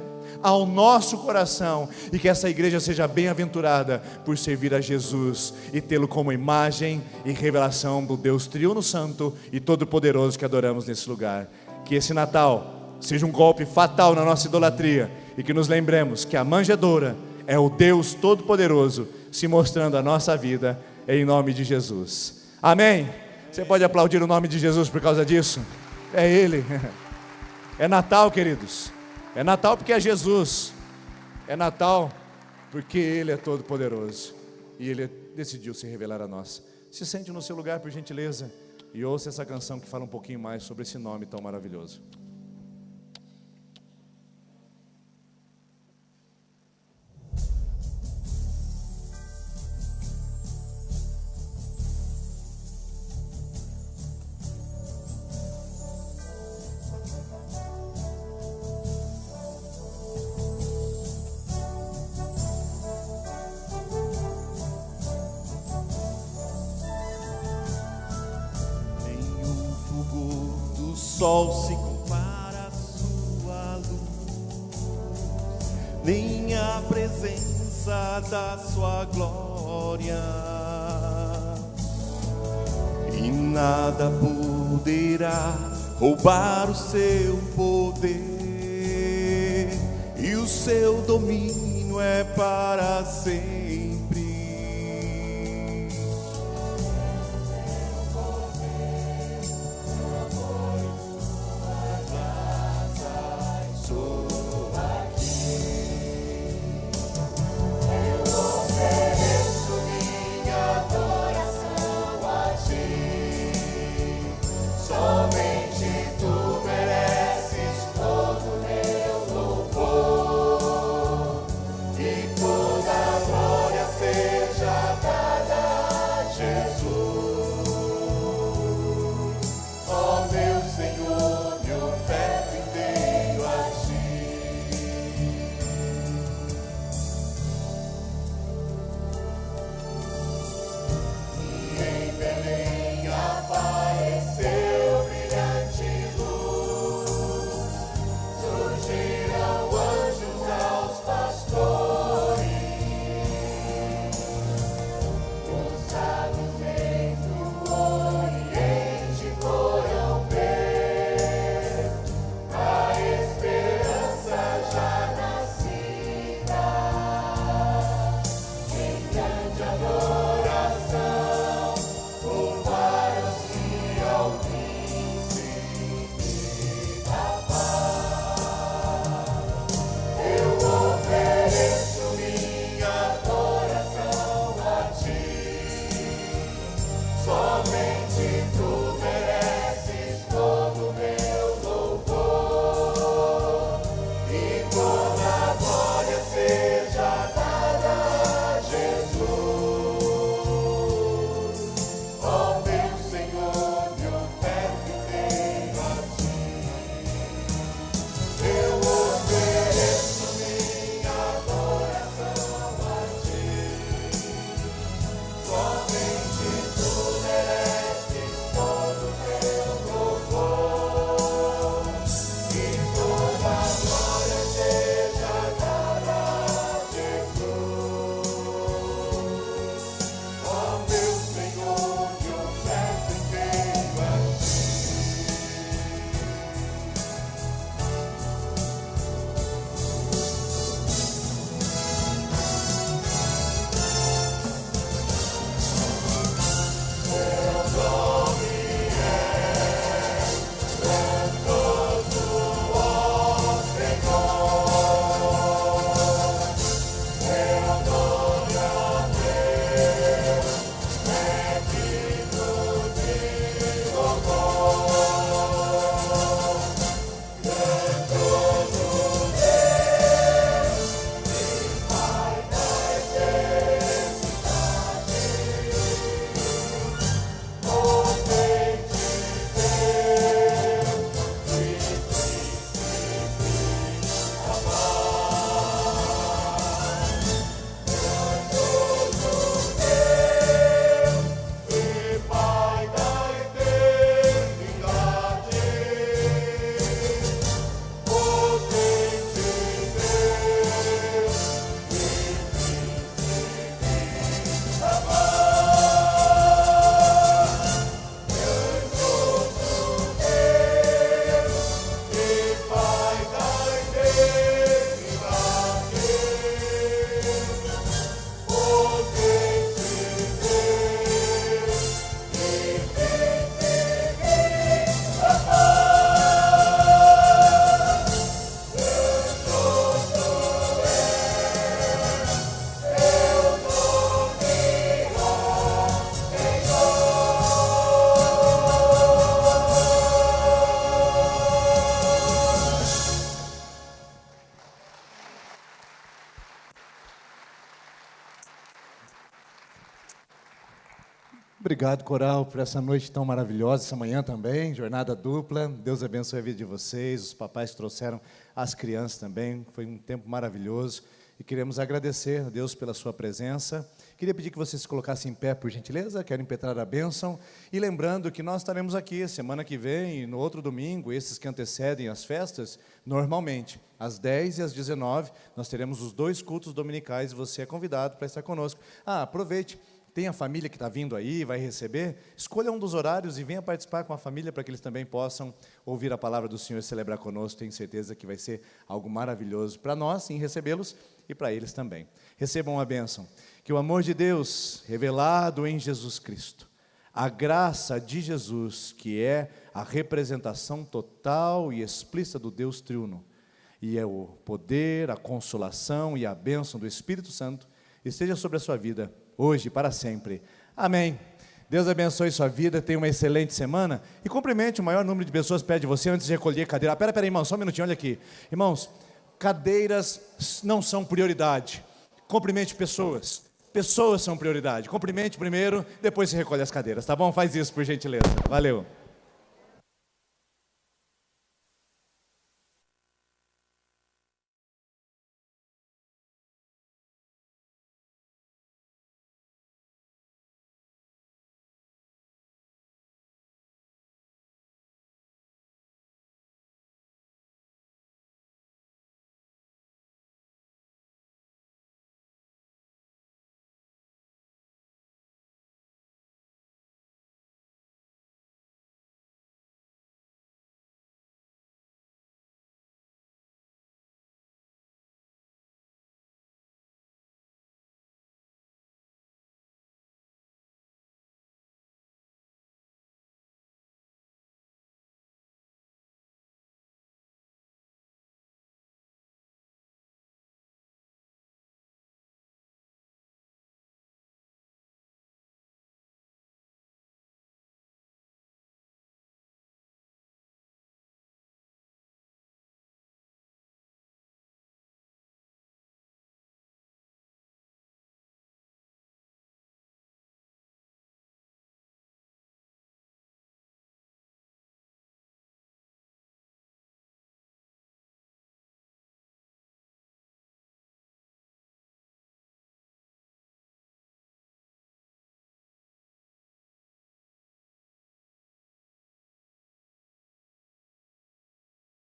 ao nosso coração, e que essa igreja seja bem-aventurada por servir a Jesus e tê-lo como imagem e revelação do Deus triuno santo e todo-poderoso que adoramos nesse lugar. Que esse Natal seja um golpe fatal na nossa idolatria, e que nos lembremos que a manjedoura é o Deus todo-poderoso se mostrando a nossa vida, em nome de Jesus. Amém? Você pode aplaudir o nome de Jesus por causa disso? É Ele. É Natal, queridos. É Natal porque é Jesus. É Natal porque Ele é todo poderoso e Ele decidiu se revelar a nós. Se sente no seu lugar, por gentileza, e ouça essa canção que fala um pouquinho mais sobre esse nome tão maravilhoso. Sol se compara à sua luz, nem a presença da sua glória, e nada poderá roubar o seu poder, e o seu domínio é para sempre. Toda glória Obrigado, coral, por essa noite tão maravilhosa, essa manhã também, jornada dupla. Deus abençoe a vida de vocês, os papais trouxeram as crianças também, foi um tempo maravilhoso. E queremos agradecer a Deus pela sua presença. Queria pedir que vocês se colocassem em pé, por gentileza, quero impetrar a bênção. E lembrando que nós estaremos aqui semana que vem e no outro domingo, esses que antecedem as festas, normalmente, às 10 e às 19, nós teremos os 2 cultos dominicais e você é convidado para estar conosco. Aproveite. Tem a família que está vindo aí, vai receber, escolha um dos horários e venha participar com a família para que eles também possam ouvir a palavra do Senhor e celebrar conosco. Tenho certeza que vai ser algo maravilhoso para nós em recebê-los e para eles também. Recebam a bênção. Que o amor de Deus, revelado em Jesus Cristo, a graça de Jesus, que é a representação total e explícita do Deus triuno, e é o poder, a consolação e a bênção do Espírito Santo, esteja sobre a sua vida, hoje e para sempre. Amém. Deus abençoe sua vida, tenha uma excelente semana e cumprimente o maior número de pessoas perto de você antes de recolher cadeira. Pera aí, irmão, só um minutinho, olha aqui. Irmãos, cadeiras não são prioridade. Cumprimente pessoas. Pessoas são prioridade. Cumprimente primeiro, depois se recolhe as cadeiras, tá bom? Faz isso, por gentileza. Valeu.